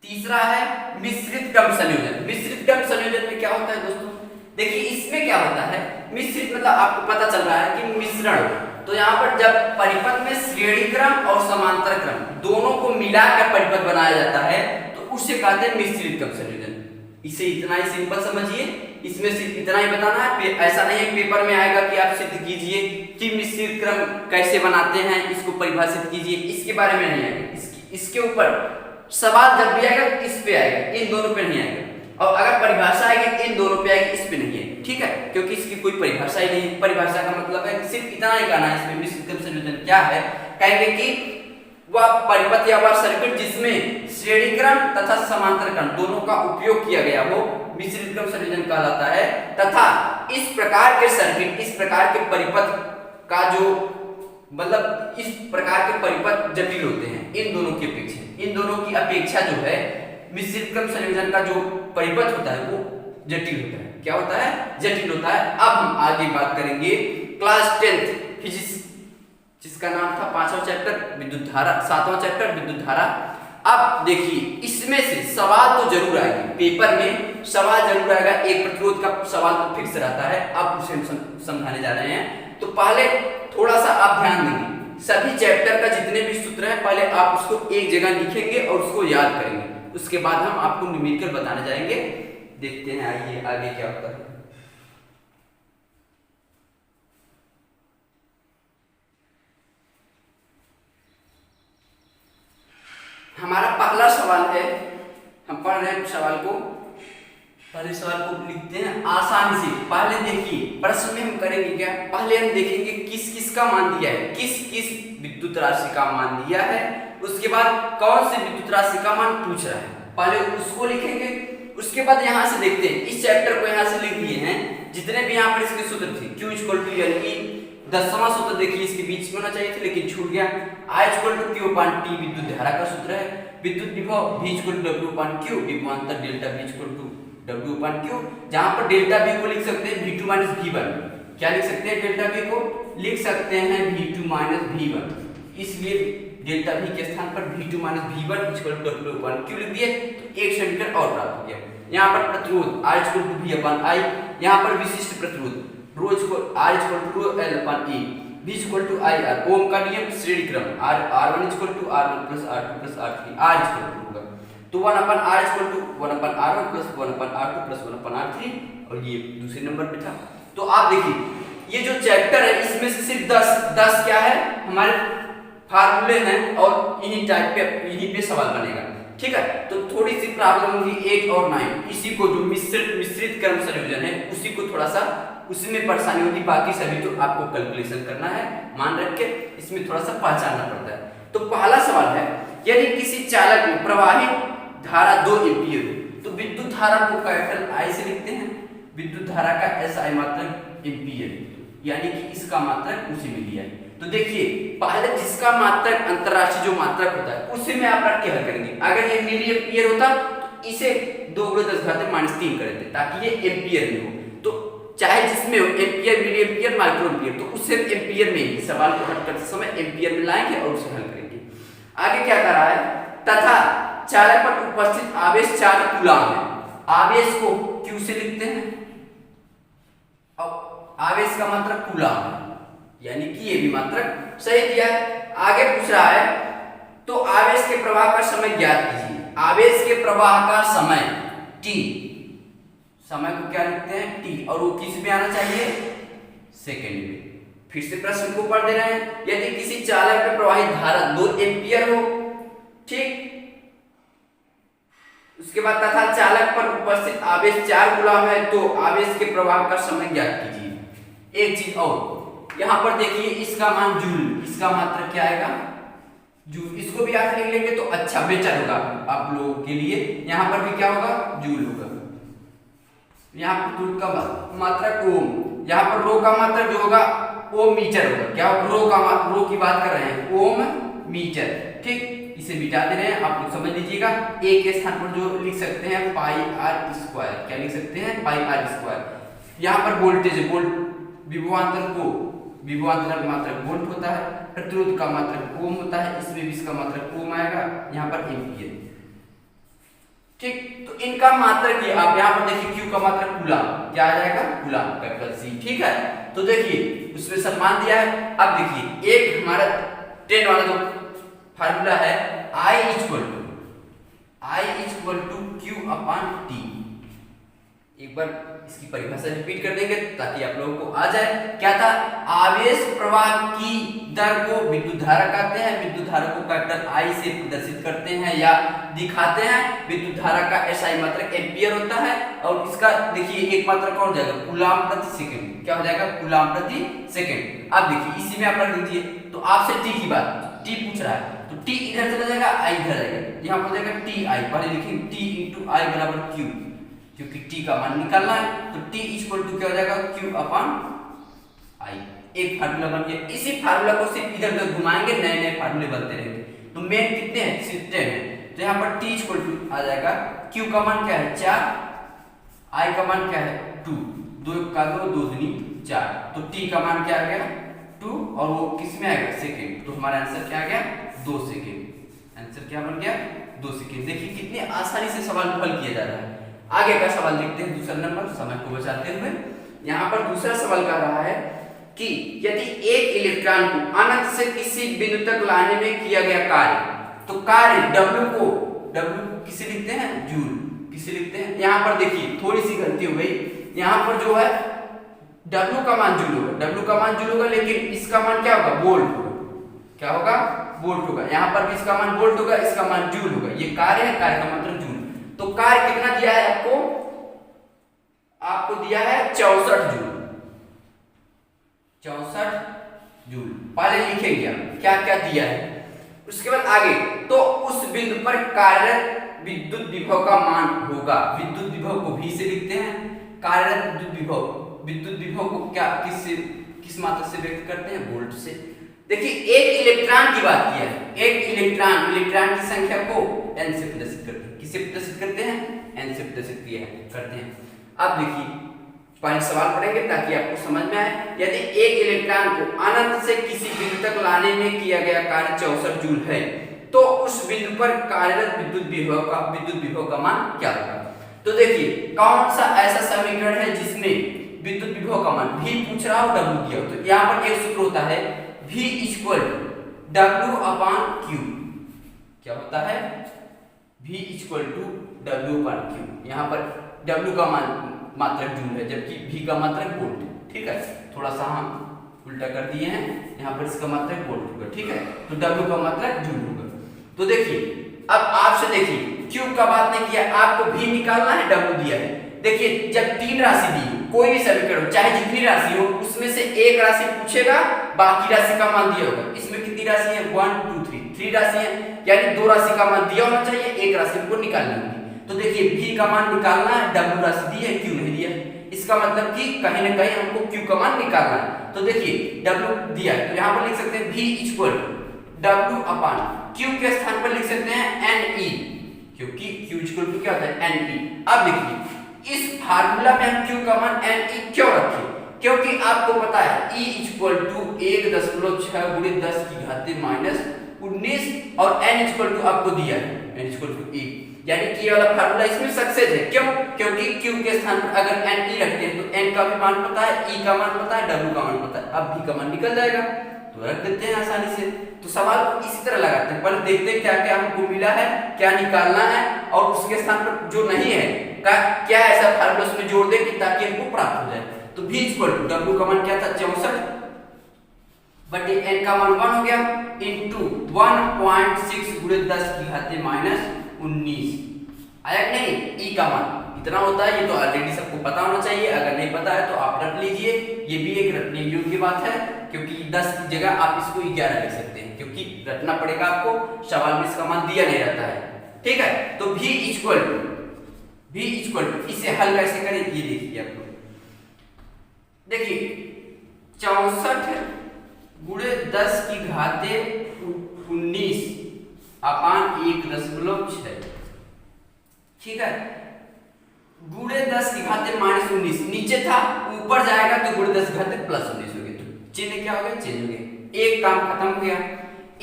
S1: तीसरा है मिश्रित क्रम संयोजन। मिश्रित क्रम संयोजन में क्या होता है दोस्तों, देखिए इसमें क्या होता है, मिश्रित मतलब आपको पता चल रहा है कि मिश्रण। तो यहाँ पर जब परिपथ में श्रेणी क्रम और समांतर क्रम दोनों को मिलाकर परिपथ बनाया जाता है तो उसे कहते हैं मिश्रित क्रम संयोजन। इसे इतना ही सिंपल समझिए, इसमें सिर्फ इतना ही बताना है। ऐसा नहीं है पेपर में आएगा कि आप सिद्ध कीजिए कि मिश्रित क्रम कैसे बनाते हैं, इसको परिभाषित कीजिए, इसके बारे में नहीं आएगा। इसके ऊपर सवाल जब भी आएगा इस पे आएगा, इन दोनों पे नहीं आएगा। और अगर परिभाषा आएगी इन दोनों पे आएगी, इस पे नहीं है, ठीक है, क्योंकि इसकी कोई परिभाषा ही नहीं है। परिभाषा का मतलब है सिर्फ इतना ही कहना है इसमें मिश्रित क्रम संयोजन क्या है। कहेंगे कि वह परिपथ या वह सर्किट जिसमें श्रेणी क्रम तथा समांतर क्रम दोनों का उपयोग किया गया हो मिश्रित क्रम संयोजन कहलाता है। तथा इस प्रकार के सर्किट, इस प्रकार के परिपथ का जो मतलब इस प्रकार के परिपथ जटिल होते हैं इन दोनों की अपेक्षा जो है मिश्रित क्रम संयोजन का जो परिपथ होता है वो जटिल होता है। क्या होता है, जटिल होता है। अब हम आगे बात करेंगे क्लास 10th फिजिक्स, जिसका नाम था 5वां चैप्टर विद्युत धारा, 7वां चैप्टर विद्युत धारा। अब देखिए इसमें से सवाल तो जरूर आएगा, पेपर में सवाल जरूर आएगा। एक प्रतिरोध का सवाल तो फिक्स रहता है, अब उसे हम समझाने जा रहे हैं। तो पहले थोड़ा सा आप ध्यान देंगे, सभी चैप्टर का जितने भी सूत्र है पहले आप उसको एक जगह लिखेंगे और उसको याद करेंगे, उसके बाद हम आपको न्यूमेरिकल बताने जाएंगे। देखते हैं आइए आगे क्या होता है। हमारा पहला सवाल है, हम पढ़ रहे हैं सवाल को, पहले सवाल को लिखते हैं आसानी से। पहले देखिए प्रश्न में हम करेंगे क्या, पहले हम देखेंगे किस किस का मान दिया है, किस किस विद्युत राशि का मान दिया है, उसके बाद कौन से विद्युत राशि का मान पूछ रहा है, पहले उसको लिखेंगे। उसके बाद यहाँ से देखते हैं, इस चैप्टर को यहाँ से लिख दिए हैं जितने भी यहाँ पर इसके सूत्र थे। Q = L E, 10वां सूत्र देखिए इसके बीच में होना चाहिए था लेकिन छूट गया। I = Q/T विद्युत धारा का सूत्र है। विद्युत विभव V = W/Q, विभवांतर डेल्टा V = W/Q, जहां पर डेल्टा V को लिख सकते हैं V2 - V1। क्या लिख सकते हैं डेल्टा V को? लिख सकते हैं V2 - V1। इसलिए डेल्टा V के स्थान पर V2 - V1 = W/Q लिख दिए तो एक समीकरण और प्राप्त हो गया। यहाँ पर प्रतिरोध I = V/I, यहाँ पर विशिष्ट प्रतिरोध ρ = R = L/E, V = IR, ओम का नियम श्रेणी क्रम R1 = R1 + R2 + R3, R होगा तो 1/R = 1/R1 + 1/R2 + 1/R3, और ये दूसरे नंबर पे था। तो आप देखिए ये जो चैप्टर है इसमें से सिर्फ 10 क्या है हमारे फार्मूले हैं और इन्हीं टाइप पे इन्हीं पे सवाल बनेगा, ठीक है। तो थोड़ी सी प्रॉब्लम होगी 8 और 9, इसी को जो मिश्रित क्रम संयोजन है उसी को थोड़ा सा उसमें परेशानी होती, बाकी सभी तो आपको कैलकुलेशन करना है, मान रख के इसमें थोड़ा सा पहचानना पड़ता है। तो पहला सवाल है, यदि किसी चालक में प्रवाहित धारा 2 एम्पीयर हो तो विद्युत धारा को कैपिटल I से लिखते हैं, विद्युत धारा का SI मात्रक एम्पीयर, यानी कि इसका मात्रक उसी में दिया है। तो देखिए पहले जिसका मात्रक अंतरराष्ट्रीय जो मात्रक होता है उसी में आप रख के हल करेंगे। अगर ये मिली एम्पीयर होता तो इसे 2 × 10⁻³ कर देते ताकि ये एम्पीयर में हो। तो चाहे जिसमें हो ampere, milliampere, microampere, तो उससे एम्पीयर में ही सवाल को हल करते समय एम्पीयर में लाएंगे और उसे हल करेंगे। आगे क्या कर रहा है, तथा चालक पर उपस्थित आवेश 4 कूलाम है। आवेश को Q से लिखते हैं और आवेश का मात्रक कूलाम है, यानी कि ये भी मात्रक सही दिया है। आगे पूछ रहा है तो आवेश के प्रवाह का समय ज्ञात कीजिए। आवेश के प्रवाह का समय t, समय को क्या लिखते हैं t, और वो किस में आना चाहिए, सेकंड में। फिर से प्रश्न को पढ़ दे रहे हैं, यदि किसी चालक में प्रवाहित धारा 2 एम्पीयर हो, ठीक, उसके बाद तथा चालक पर उपस्थित आवेश 4 कूलाम है तो आवेश के प्रवाह का समय ज्ञात कीजिए। एक चीज और, यहाँ पर देखिए इसका मान जूल, इसका मात्रक क्या आएगा जूल, इसको भी आप लिख लेंगे तो अच्छा बेहतर होगा आप लोगों के लिए। यहाँ पर भी क्या होगा जूल होगा, यहाँ पर जूल का मात्रक ओम, यहाँ पर रो का मात्रक जो होगा ओम मीटर होगा। क्या रो की बात कर रहे हैं, ओम मीटर, ठीक, इसे मिटा दे रहे हैं, आप लोग समझ लीजिएगा। एक के स्थान पर जो लिख सकते हैं πr², क्या लिख सकते हैं πr²। यहाँ पर वोल्टेज, विभवांतर का मात्रक वोल्ट होता है, प्रतिरोध का मात्रक ओम होता है, इसमें भी इसका मात्रक ओम आएगा, यहाँ पर एम्पीयर, ठीक। तो इनका मात्रक ये आप यहाँ पर देखिए Q का मात्रक कूलाम, क्या आ जाएगा कूलाम, कैपिटल C, ठीक है। तो देखिए उसमें सब मान दिया है। अब देखिए एक हमारा 10 वाला जो फार्मूला है I = Q/T, एक बार इसकी परिभाषा रिपीट कर देंगे ताकि आप लोगों को आ जाए। क्या था, आवेश प्रवाह की दर को विद्युत धारा कहते हैं, विद्युत धारा को कैपिटल I से प्रदर्शित करते हैं या दिखाते हैं। विद्युत धारा का SI मात्रक एम्पीयर होता है और इसका देखिए एक मात्रक और जाएगा कूलाम प्रति सेकंड, क्या हो जाएगा कूलाम प्रति सेकंड। अब देखिए इसी में आप रख दीजिए, तो आपसे T की बात, T पूछ रहा है तो T इधर चला जाएगा, I इधर आएगा, यहाँ पर जाएगा TI, पहले लिखेंगे T × I = Q, क्योंकि T का मान निकालना है तो T = क्या हो जाएगा Q/I। एक फार्मूला बन गया। इसी फार्मूला को सिर्फ इधर उधर घुमाएंगे, नए नए फार्मूले बनते रहेंगे। तो मेन कितने हैं, सिर्फ 10 है। तो यहाँ पर T = आ जाएगा, Q का मान क्या है 4, I का मान क्या है 2, 2 का 2, 2 दूनी 4, तो T का मान क्या आ गया 2, और वो किस में आएगा सेकंड। तो हमारा आंसर क्या आ गया 2 सेकंड। आंसर क्या बन गया 2 सेकंड। देखिए कितनी आसानी से सवाल को हल किया जा रहा है। आगे का सवाल देखते हैं, दूसरा नंबर, समय को बचाते हुए। यहाँ पर दूसरा सवाल कर रहा है, कि यदि एक इलेक्ट्रॉन को अनंत से किसी बिंदु तक लाने में किया गया कार्य, तो कार्य W को किसे लिखते हैं, जूल किसे लिखते हैं। यहाँ पर देखिए थोड़ी सी गलती हो गई, यहाँ पर जो है W का मान जूल होगा, W का मान जूल होगा, लेकिन इसका मान क्या होगा, वोल्ट होगा। क्या होगा, वोल्ट होगा। यहाँ पर भी इसका मान वोल्ट होगा, इसका मान जूल होगा। ये कार्य है, कार्य का मतलब जूल। तो कार्य कितना दिया है आपको दिया है 64 जूल। 64 जूल पहले लिखेंगे आप क्या क्या दिया है। उसके बाद आगे, तो उस बिंदु पर कार्यरत विद्युत विभव का मान होगा। विद्युत विभव को V से लिखते हैं, कार्यरत विद्युत विभव को क्या किस मात्रा से व्यक्त करते हैं, वोल्ट से। देखिए एक इलेक्ट्रॉन की बात किया है, एक इलेक्ट्रॉन की संख्या को n से प्रदर्शित करते हैं। किससे प्रदर्शित करते हैं, n से प्रदर्शित करते हैं। अब देखिए पहले सवाल पढ़ेंगे ताकि आपको समझ में आए। यदि एक इलेक्ट्रॉन को अनंत से किसी बिंदु तक लाने में किया गया कार्य 64 जूल है, तो उस बिंदु पर कार्यरत विद्युत विभव का मान क्या होगा। तो देखिए कौन सा ऐसा समीकरण है जिसमें विद्युत विभव का मान V पूछ रहा हो, W दिया हो। तो यहाँ पर एक सूत्र होता है V equal W upon Q। क्या होता है, V equal to W upon Q। यहाँ पर W का मान मात्रक जूल है, जबकि V का मात्रक वोल्ट। ठीक है, थोड़ा सा हम उल्टा कर दिए हैं, यहाँ पर इसका मात्रक वोल्ट होगा। ठीक है, तो W का मात्रक जूल होगा। तो देखिए अब आपसे देखिए Q का बात नहीं किया, आपको V निकालना है, W दिया है। देखिए जब तीन राशि दी, कोई भी समीकरण चाहे जितनी राशि हो, उसमें से एक राशि पूछेगा, बाकी राशि का मान दिया होगा। इसमें कितनी राशि है, 1 2 3, 3 राशि है, यानी दो राशि का मान दिया होना चाहिए, एक राशि हमको निकालनी होगी। तो देखिए V का मान निकालना है, W राशि दी है, Q नहीं दिया है। इसका मतलब कि कहीं ना कहीं हमको Q का मान निकालना है। तो देखिए W दिया है, तो यहाँ पर लिख सकते हैं V equal W upon Q के स्थान पर लिख सकते हैं NE, क्योंकि Q इक्वल टू क्या होता है, NE। अब देखिए इस फार्मूला में हम Q का मान NE क्यों रखे, क्योंकि आपको पता है E इक्वल टू 1.6 गुणे 10 की घात माइनस 19 और N इक्वल टू आपको दिया है, N इक्वल टू 1, यानी कि ये वाला फार्मूला इसमें सक्सेस है। क्यों, क्योंकि Q के स्थान पर अगर NE रखते हैं तो N का भी मान पता है, E का मान पता है, W का मान पता है। अब V का मान निकल जाएगा, तो रख देते हैं आसानी से। तो सवाल को इसी तरह लगाते हैं, पहले देखते हैं क्या क्या हमको मिला है, क्या निकालना है, और उसके स्थान पर जो नहीं है क्या ऐसा फार्मूला उसमें जोड़ दें कि ताकि हमको प्राप्त हो जाए। तो V इक्वल टू W का मान क्या था, 64 बटे N का मान 1 हो गया, इंटू 1.6 गुणे 10 की घात माइनस 19 आया कि नहीं। E का मान इतना होता है, ये तो ऑलरेडी सबको पता होना चाहिए, अगर नहीं पता है तो आप रट लीजिए। ये भी एक रटने योग्य बात है, क्योंकि 10 की जगह आप इसको 11 लिख सकते हैं, क्योंकि रटना पड़ेगा आपको, सवाल में इसका मान दिया नहीं रहता है। ठीक है, तो V इक्वल टू इसे हल कैसे करें, ये देखिए आप लोग। देखिए 64 गुणे 10 की घात 19 अपान 1.6। ठीक है, गुणे 10 की घात माइनस 19 नीचे था, ऊपर जाएगा तो गुणे 10 की घात प्लस 19 हो गया। तो चिन्ह क्या हो गया, चेंज हो गया, एक काम खत्म हो गया,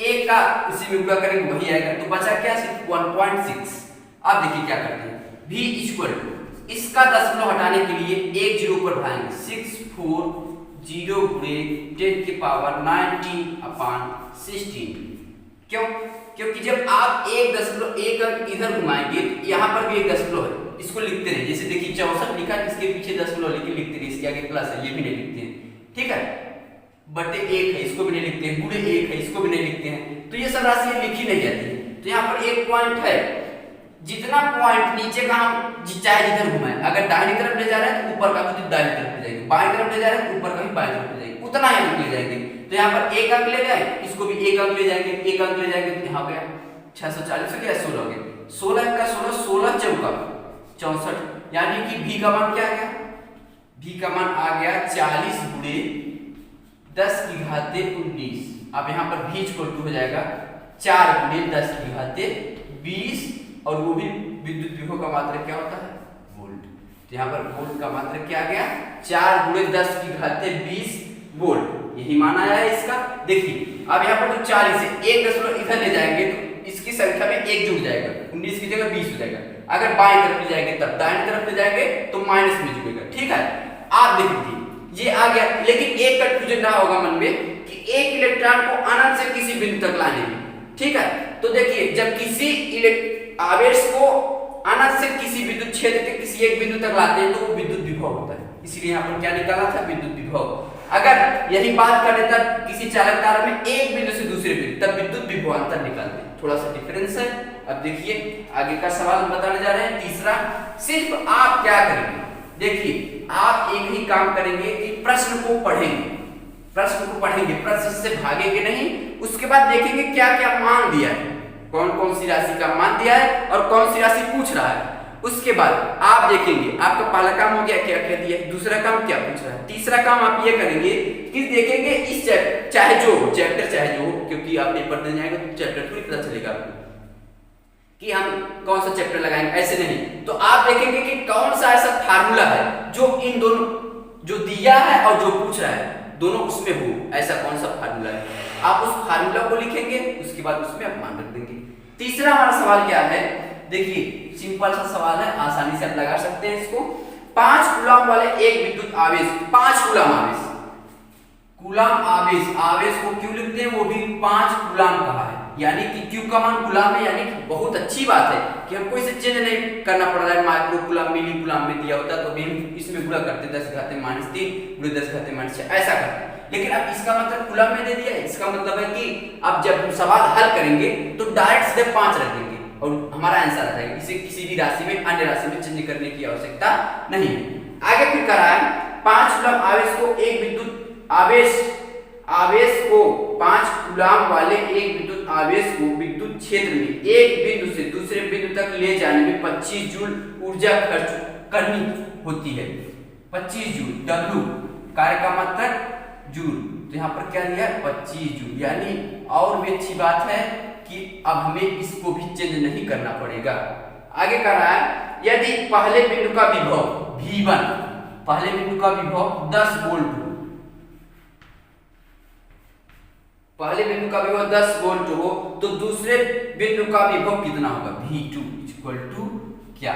S1: एक का उसी में गुणा करेंगे वही आएगा, तो बचा क्या, सिर्फ 1.6। अब देखिए क्या करते हैं, V इक्वल टू इसका दशमलव हटाने के लिए एक जीरो ऊपर बढ़ाएंगे, 640 गुणे 10 की पावर 19 अपान 16। क्यों, क्योंकि जब आप एक अंक इधर घुमाएंगे तो यहाँ पर भी एक दशमलव है, इसको लिखते रहिए। जैसे देखिए 64 लिखा, इसके पीछे दशमलव लेके लिखते रहिए, इसके आगे प्लस है, ये भी नहीं लिखते हैं। ठीक है, बटे 1 है, इसको भी नहीं लिखते हैं, गुणे 1 है, इसको भी नहीं लिखते हैं। तो ये सब राशि लिखी नहीं जाती है। तो यहाँ पर एक पॉइंट है, जितना पॉइंट नीचे का हम चाहे जिधर घुमाएं, अगर दाहिनी तरफ ले जा रहे हैं तो ऊपर का भी दाहिनी तरफ ले जाएंगे, बाएं तरफ ले जा रहे हैं तो ऊपर का भी बाएं तरफ ले जाएंगे, उतना ही अंक ले जाएंगे। तो यहाँ पर एक अंक ले गए, इसको भी एक अंक ले जाएंगे, एक अंक ले जाएंगे, तो यहाँ गया 640 हो गया, 16 हो गया, 16 का 16, 16 चौका 64, यानी कि V का मान क्या आ गया, V का मान आ गया 40 गुणे 10 की घात 19। अब यहाँ पर V इक्वल टू हो जाएगा 4 गुणे 10 की घात 20, और वो भी विद्युत विभव का मात्रक क्या होता है, वोल्ट। तो यहाँ पर वोल्ट का मात्रक क्या आ गया, 4 गुणे 10 की घात 20 वोल्ट, यही मान आया है इसका। देखिए अब यहाँ पर जो 40 है, एक दशमलव इधर ले जाएंगे तो इसकी संख्या में एक जुड़ जाएगा, 19 की जगह 20 हो जाएगा। अगर बाएं तरफ ले जाएंगे तब दाहिनी तरफ ले जाएंगे तो माइनस में जुड़ेगा। ठीक है, आप देखिए ये आ गया, लेकिन एक कंफ्यूजन ना होगा मन में कि एक इलेक्ट्रॉन को अनंत से किसी बिंदु तक लाने में, ठीक है। तो देखिए जब किसी आवेश को अनंत से किसी विद्युत क्षेत्र के किसी एक बिंदु तक लाते हैं तो वो विद्युत विभव होता है, इसीलिए यहाँ पर क्या निकाला था, विद्युत विभव। अगर यही बात कर लेता किसी चालक तार में एक बिंदु से दूसरे बिंदु, तब विद्युत विभवांतर निकालते, थोड़ा सा डिफरेंस है। अब देखिए आगे का सवाल हम बताने जा रहे हैं तीसरा। सिर्फ आप क्या करेंगे, देखिए आप एक ही काम करेंगे कि प्रश्न को पढ़ेंगे, प्रश्न से भागेंगे नहीं। उसके बाद देखेंगे क्या क्या मान दिया है, कौन कौन सी राशि का मान दिया है और कौन सी राशि पूछ रहा है। उसके बाद आप देखेंगे आपका पहला काम हो गया क्या क्या दिया है, दूसरा काम क्या पूछ रहा है, तीसरा काम आप ये करेंगे कि देखेंगे इस चैप्टर चाहे जो हो, क्योंकि आप पेपर देने जाएंगे तो चैप्टर पूरी पता चलेगा आपको कि हम कौन सा चैप्टर लगाएंगे, ऐसे नहीं। तो आप देखेंगे कि कौन सा ऐसा फार्मूला है जो इन दोनों, जो दिया है और जो पूछ रहा है दोनों उसमें हो, ऐसा कौन सा फार्मूला है, आप उस फार्मूला को लिखेंगे, उसके बाद उसमें आप मान रख देंगे। तीसरा हमारा सवाल क्या है, देखिए सिंपल सा सवाल है, आसानी से आप लगा सकते हैं इसको। 5 कूलम वाले एक विद्युत आवेश, 5 कूलम आवेश को क्यों लिखते हैं, वो भी 5 कूलम कहा है, यानी कि क्यू का मान कूलम है, यानी कि बहुत अच्छी बात है कि हमको इसे चेंज नहीं करना पड़ रहा है। माइक्रो कूलम, मिली कूलम में दिया होता तो भी हम इसमें गुणा करते 10⁻³ गुणे 10⁻6 ऐसा करते, लेकिन अब इसका मतलब कूलम में दे दिया है। इसका मतलब है कि अब जब हम सवाल हल करेंगे तो डायरेक्ट सीधे 5 रख देंगे और हमारा आंसर आ जाएगा, इसे किसी भी राशि में अन्य राशि में चेंज करने की आवश्यकता नहीं है। आगे फिर करा है 5 कूलम आवेश को एक विद्युत आवेश को 5 कूलम वाले एक विद्युत आवेश को विद्युत क्षेत्र में एक बिंदु से दूसरे बिंदु तक ले जाने में 25 जूल ऊर्जा खर्च करनी होती है। 25 जूल, W कार्य का मात्रक जूल, तो यहाँ पर क्या दिया है 25 जूल, यानी और भी अच्छी बात है कि अब हमें इसको भी चेंज नहीं करना पड़ेगा। आगे कर रहा है यदि पहले बिंदु का विभव V1, पहले बिंदु का विभव 10 वोल्ट हो, पहले बिंदु का विभव 10 वोल्ट हो तो दूसरे बिंदु का विभव कितना होगा, V2 इक्वल टू क्या,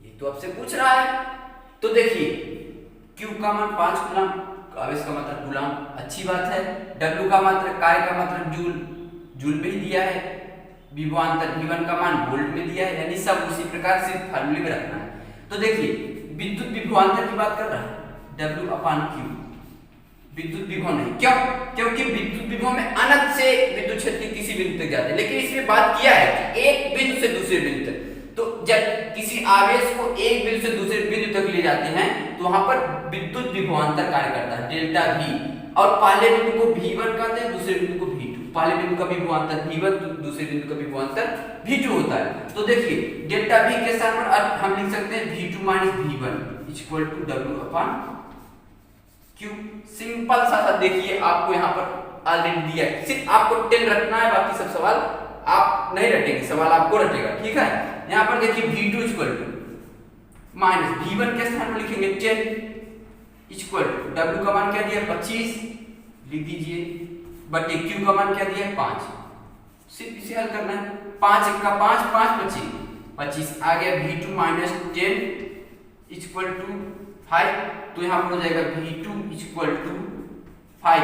S1: ये तो आपसे पूछ रहा है। तो देखिए Q का मान 5 कूलम, आवेश का मात्रक कूलम, अच्छी बात है। W का मात्रक, कार्य का मात्रक जूल, जूल में ही दिया है। विभवांतर V1 का मान वोल्ट में दिया है, यानी सब उसी प्रकार से फार्मूले में रखना है। तो देखिए विद्युत विभवांतर की बात कर रहा है W/Q, विद्युत विभव नहीं, क्यों, क्योंकि विद्युत विभव में अनंत से विद्युत क्षेत्र के किसी बिंदु तक जाते हैं, लेकिन इसमें बात किया है कि एक बिंदु से दूसरे बिंदु तक। तो जब किसी आवेश को एक बिंदु से दूसरे बिंदु तक ले जाते हैं तो वहां पर विद्युत विभवांतर कार्य करता है डेल्टा V, और पहले बिंदु को V1 कहते हैं, दूसरे बिंदु को V2। पहले बिंदु का विभवांतर V1, दूसरे बिंदु का विभवांतर V2 होता है। तो देखिए डेल्टा V के स्थान पर अब हम लिख सकते हैं V2 - V1 equal to W/Q। Simple सा देखिए आपको यहाँ पर ऑलरेडी दिया है, सिर्फ आपको 10 रखना है, बाकी सब सवाल आप नहीं रटेंगे, सवाल आपको रटेगा, ठीक है। यहाँ पर देखिए V2 equal to minus V1 के स्थान पर लिखेंगे 10 इक्वल टू W का मान क्या दिया 25 लिख दीजिए, बटे Q का मान क्या दिया 5, सिर्फ इसे हल करना है। 5 1 का 5 5 25 आ गया। V2 - 10 इक्वल टू 5, तो यहाँ पर हो जाएगा V2 इक्वल टू 5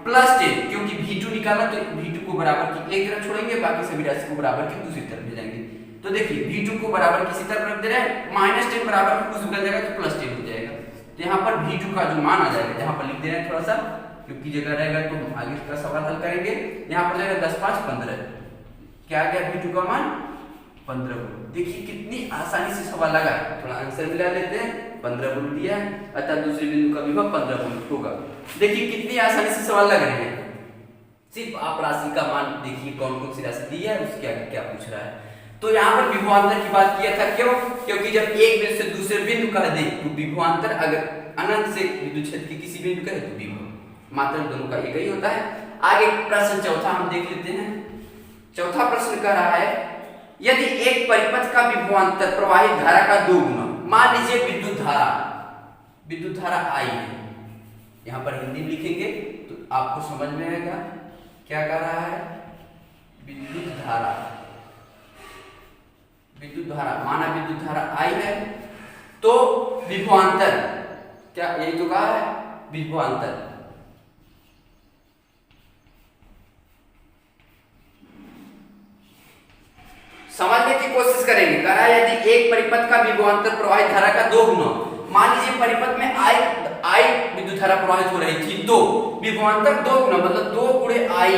S1: प्लस 10, क्योंकि V2 निकाला तो V2 को बराबर की एक तरफ छोड़ेंगे, बाकी सभी राशि को बराबर की दूसरी तरफ ले जाएंगे। तो देखिए V2 को बराबर किसी तरफ रख दे रहे हैं, -10 बराबर कुछ निकल जाएगा तो +10 हो जाएगा। तो यहाँ पर V2 का जो मान आ जाएगा, यहाँ पर लिख दे रहे हैं थोड़ा सा, क्योंकि जगह रहेगा तो हम आगे का सवाल हल करेंगे। यहाँ पर जाएगा 10 5 15, क्या आ गया V2 का मान 15 वोल्ट। देखिए कितनी आसानी से सवाल लगा, थोड़ा आंसर मिला लेते हैं। 15 वोल्ट दिया है, अतः दूसरे बिंदु का विभव 15 वोल्ट होगा। देखिए कितनी आसानी से सवाल लग रहे हैं, सिर्फ आप राशि का मान देखिए कौन कौन सी राशि दी है, उसके आगे क्या पूछ रहा है। तो यहाँ पर विभवांतर की बात किया था, क्यों, क्योंकि जब एक बिंदु से दूसरे बिंदु कह दे तो विभवांतर, अगर अनंत से विद्युत क्षेत्र के किसी बिंदु कहे तो विभव, मात्रक दोनों का एक ही होता है। आगे प्रश्न चौथा हम देख लेते हैं। चौथा प्रश्न कह रहा है यदि एक परिपथ का विभवांतर प्रवाहित धारा का 2 गुना, मान लीजिए विद्युत धारा I है, यहाँ पर हिंदी में लिखेंगे तो आपको समझ में आएगा क्या कह रहा है। विद्युत धारा माना विद्युत धारा I है, तो विभवांतर क्या यही तो कहा है विभवांतर। समझने की कोशिश करेंगे। कहा यदि एक परिपथ का विभवांतर प्रवाहित धारा का 2 गुना, मान लीजिए परिपथ में I विद्युत धारा प्रवाहित हो रही थी तो विभवांतर 2 गुना मतलब 2 गुणे I,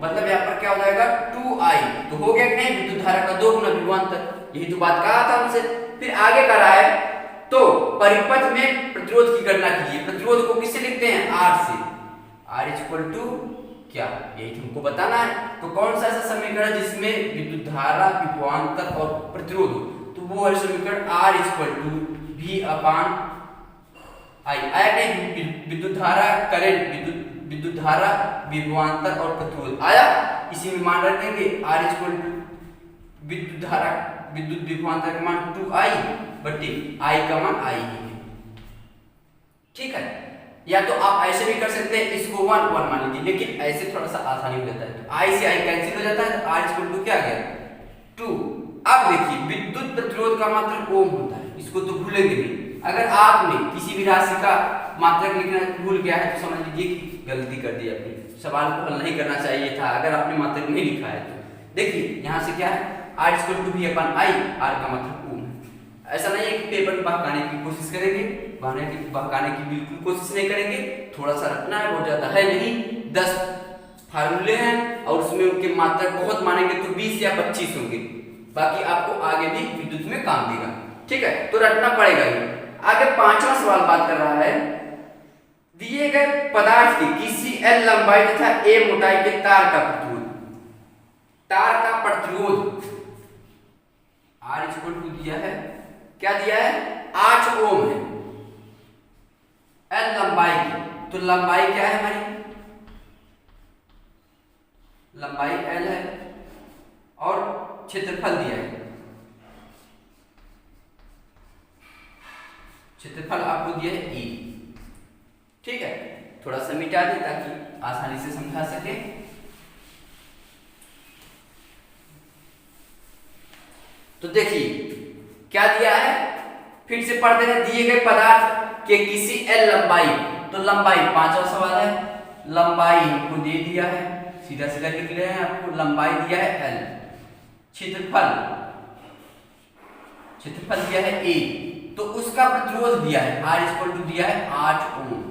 S1: मतलब यहाँ पर क्या हो जाएगा 2I, तो हो गया कि नहीं विद्युत धारा का 2 गुना विभवांतर। यही तो बात कहा था हमसे। फिर आगे कह रहा है तो परिपथ में प्रतिरोध की गणना कीजिए। प्रतिरोध को किससे लिखते हैं R से। R इक्वल टू क्या, यही तुमको बताना है। तो कौन सा ऐसा समीकरण जिसमें विद्युत धारा विभवांतर और प्रतिरोध हो, तो वो है समीकरण R equal to V upon I। आया नहीं विद्युत धारा करंट, विद्युत धारा विभवांतर और प्रतिरोध आया। इसी में मान रख देंगे R इक्वल टू विद्युत धारा विद्युत विभवांतर का मान 2I बटे I का मान I है। ठीक है, या तो आप ऐसे भी कर सकते हैं, इसको 1 1 मान लीजिए, लेकिन ऐसे थोड़ा सा आसानी हो जाता है। तो I से I कैंसिल हो जाता है, तो R इक्वल टू क्या आ गया 2। अब देखिए विद्युत प्रतिरोध का मात्रक ओम होता है, इसको तो भूलेंगे नहीं। अगर आपने किसी भी राशि का मात्रक लिखना भूल गया है तो समझ लीजिए कि गलती कर दी आपने, सवाल को हल नहीं करना चाहिए था अगर आपने मात्रक नहीं लिखा है तो। देखिए यहाँ से क्या है R equal to V upon I, R का मात्रक ओम है। ऐसा नहीं है कि पेपर में बहकाने की कोशिश करेंगे, बहकाने की बिल्कुल कोशिश नहीं करेंगे, थोड़ा सा रखना है, बहुत ज्यादा है नहीं। 10 फार्मूले हैं और उसमें उनके मात्रक बहुत मानेंगे तो 20 या 25 होंगे, बाकी आपको आगे भी विद्युत में काम देगा। ठीक है, तो रटना पड़ेगा ही। आगे 5वां सवाल बात कर रहा है, दिए गए पदार्थ की किसी L लंबाई तथा A मोटाई के तार का प्रतिरोध R इक्वल टू दिया है, क्या दिया है 8 ओम है L लंबाई की। तो लंबाई क्या है हमारी, लंबाई L है और क्षेत्रफल दिया है, क्षेत्रफल आपको दिया है E। ठीक है, थोड़ा सा मिटा दें ताकि आसानी से समझा सके। तो देखिए क्या दिया है, फिर से पढ़ देना। दिए गए पदार्थ के किसी L लंबाई, तो लंबाई 5वां सवाल है, लंबाई हमको दे दिया है, सीधा सीधा लिख रहे हैं, आपको लंबाई दिया है L, क्षेत्रफल दिया है A, तो उसका प्रतिरोध दिया है R इक्वल टू दिया है 8 ओम।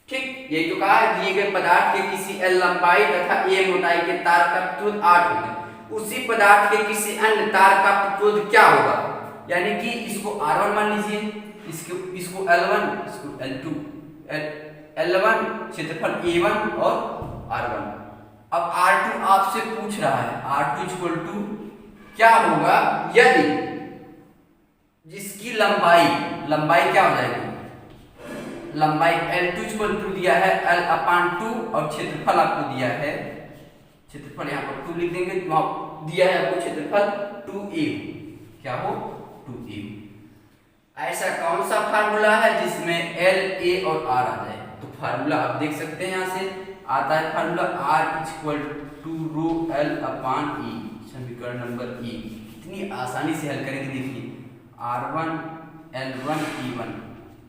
S1: ठीक, यही तो कहा है दिए गए पदार्थ के किसी L लंबाई तथा A मोटाई के तार का प्रतिरोध 8 होगा। उसी पदार्थ के किसी अन्य तार का प्रतिरोध क्या होगा, यानी कि इसको R1 मान लीजिए, इसको L1, इसको L2, L1 क्षेत्रफल A1 और R1। अब R2 आपसे पूछ रहा है, R2 इक्वल टू क्या होगा यदि जिसकी लंबाई क्या हो जाएगी, लंबाई L2 इक्वल टू दिया है L अपान 2 और क्षेत्रफल आपको दिया है, क्षेत्रफल यहाँ पर 2 लिख देंगे, दिया है आपको क्षेत्रफल 2A, क्या हो 2A। ऐसा कौन सा फार्मूला है जिसमें L, A और R आ जाए, तो फार्मूला आप देख सकते हैं, यहाँ से आता है formula R equal to rho L upon E, समीकरण नंबर E। कितनी आसानी से हल करेंगे, देखिए R1 L1 E1।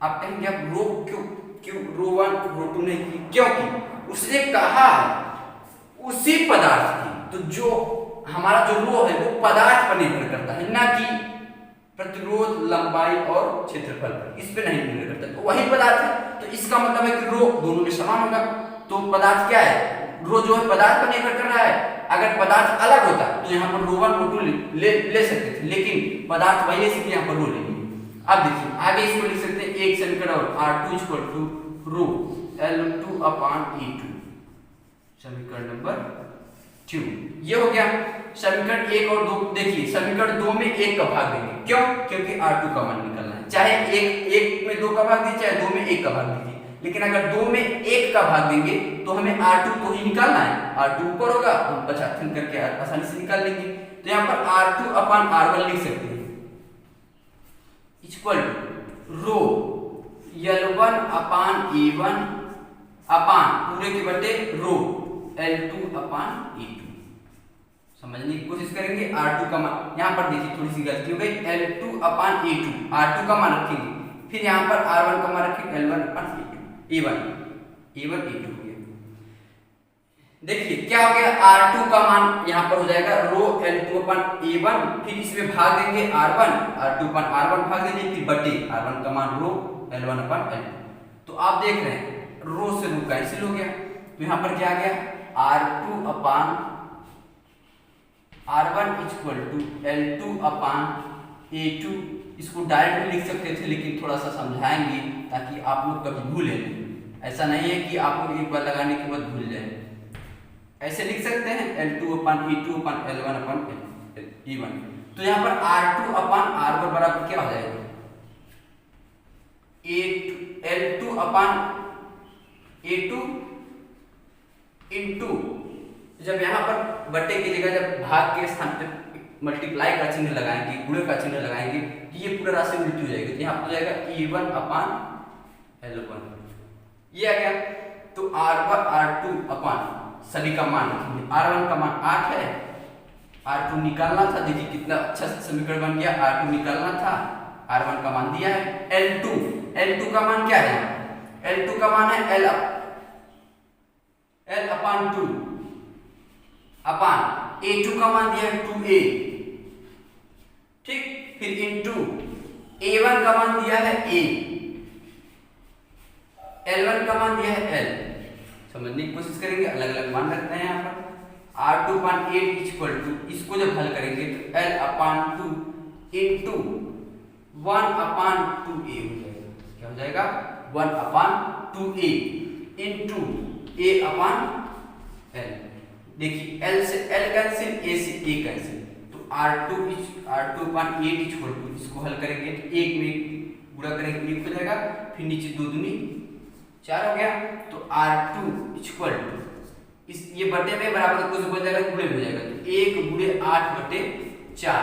S1: आप कहेंगे आप रो क्यों रो 1 रो 2 नहीं की, क्योंकि उसने कहा उसी पदार्थ की, तो जो हमारा जो रो है वो पदार्थ पर निर्भर करता है, ना कि प्रतिरोध लंबाई और क्षेत्रफल पर, इस पे नहीं निर्भर करता। तो वही पदार्थ है, तो इसका मतलब है कि रो दोनों में समान होगा। तो पदार्थ क्या है, रो जो है पदार्थ पर निर्भर कर रहा है। अगर पदार्थ अलग होता तो यहाँ पर रो 1 रो 2 ले सकते थे, लेकिन पदार्थ वही है इसलिए यहाँ पर रो लेंगे। अब देखिए आगे इसको लिख सकते हैं एक समीकरण और R2 equal to row L2 upon E2, समीकरण नंबर 2। ये हो गया समीकरण 1 और 2। देखिए समीकरण 2 में 1 का भाग देंगे, क्यों, क्योंकि R2 का मान निकलना है। चाहे एक में 2 का भाग दीजिए, चाहे 2 में 1 का भाग दीजिए, लेकिन अगर 2 में 1 का भाग देंगे तो हमें R2 तो ही निकालना है, R2 ऊपर होगा, हम बचाथन करके आसानी से निकाल लेंगे। तो यहाँ पर R2 अपान R1 लिख सकते हैं equal to row L1 upon E1 अपान पूरे के बटे रो L2 अपान E2। समझने की कोशिश करेंगे। R2 का मान यहाँ पर देखिए थोड़ी सी गलती हो गई, L2 अपान E2, R2 का मान रखेंगे फिर यहाँ पर R1 का मान रखें L1 अपन A1 A1 A2 हो गया। देखिए क्या हो गया, R2 का मान यहाँ पर हो जाएगा रो L2 अपन A1, फिर इसमें भाग देंगे R1, R2 अपन R1 भाग देंगे, फिर बटे R1 का मान रो L1 अपन L2। तो आप देख रहे हैं रो से रो कैंसिल हो गया, तो यहाँ पर क्या आ गया R2 upon R1 equal to L2 upon A2। इसको डायरेक्ट भी लिख सकते थे लेकिन थोड़ा सा समझाएंगे ताकि आप लोग कभी भूलें नहीं। ऐसा नहीं है कि आप लोग एक बार लगाने के बाद भूल जाए, ऐसे लिख सकते हैं L2 अपान E2 अपान L1 अपान E1। तो यहाँ पर R2 अपान R1 बराबर क्या हो जाएगा L2 अपान A2 इंटू, जब यहाँ पर बटे की जगह जब भाग के स्थान पे मल्टीप्लाई का चिन्ह लगाएंगे, गुणे का चिन्ह लगाएंगे, ये पूरा राशि उल्टी हो जाएगी। तो यहाँ पर हो जाएगा E1 अपान L1, ये आ गया। तो R1 R2 अपान सभी का मान रखेंगे, R1 का मान 8 है, R2 निकालना था, देखिए कितना अच्छा समीकरण बन गया, R2 निकालना था, R1 का मान दिया है। L2 का मान क्या है, L2 का मान है L अपान 2 अपान A2 का मान दिया है 2A, ठीक, फिर इंटू A1 का मान दिया है A, L1 का मान दिया है L। समझने की कोशिश करेंगे, अलग अलग मान रखते हैं यहाँ पर। R2 अपान 8 इक्वल टू, इसको जब हल करेंगे तो L अपान 2 इंटू 1 अपान 2A हो जाएगा। क्या हो जाएगा 1 अपान 2A into A upon L। देखिए L से L कैंसिल, A से A कैंसिल, तो R2 अपान 8 इक्वल टू, इसको हल करेंगे तो 1 में गुणा करेंगे 1 हो जाएगा, फिर नीचे 2 दूनी 4 हो गया। तो R2 इक्वल टू इस ये बटे में बराबर कुछ बच जाएगा, गुणे हो जाएगा, तो 1 गुणे 8 बटे 4,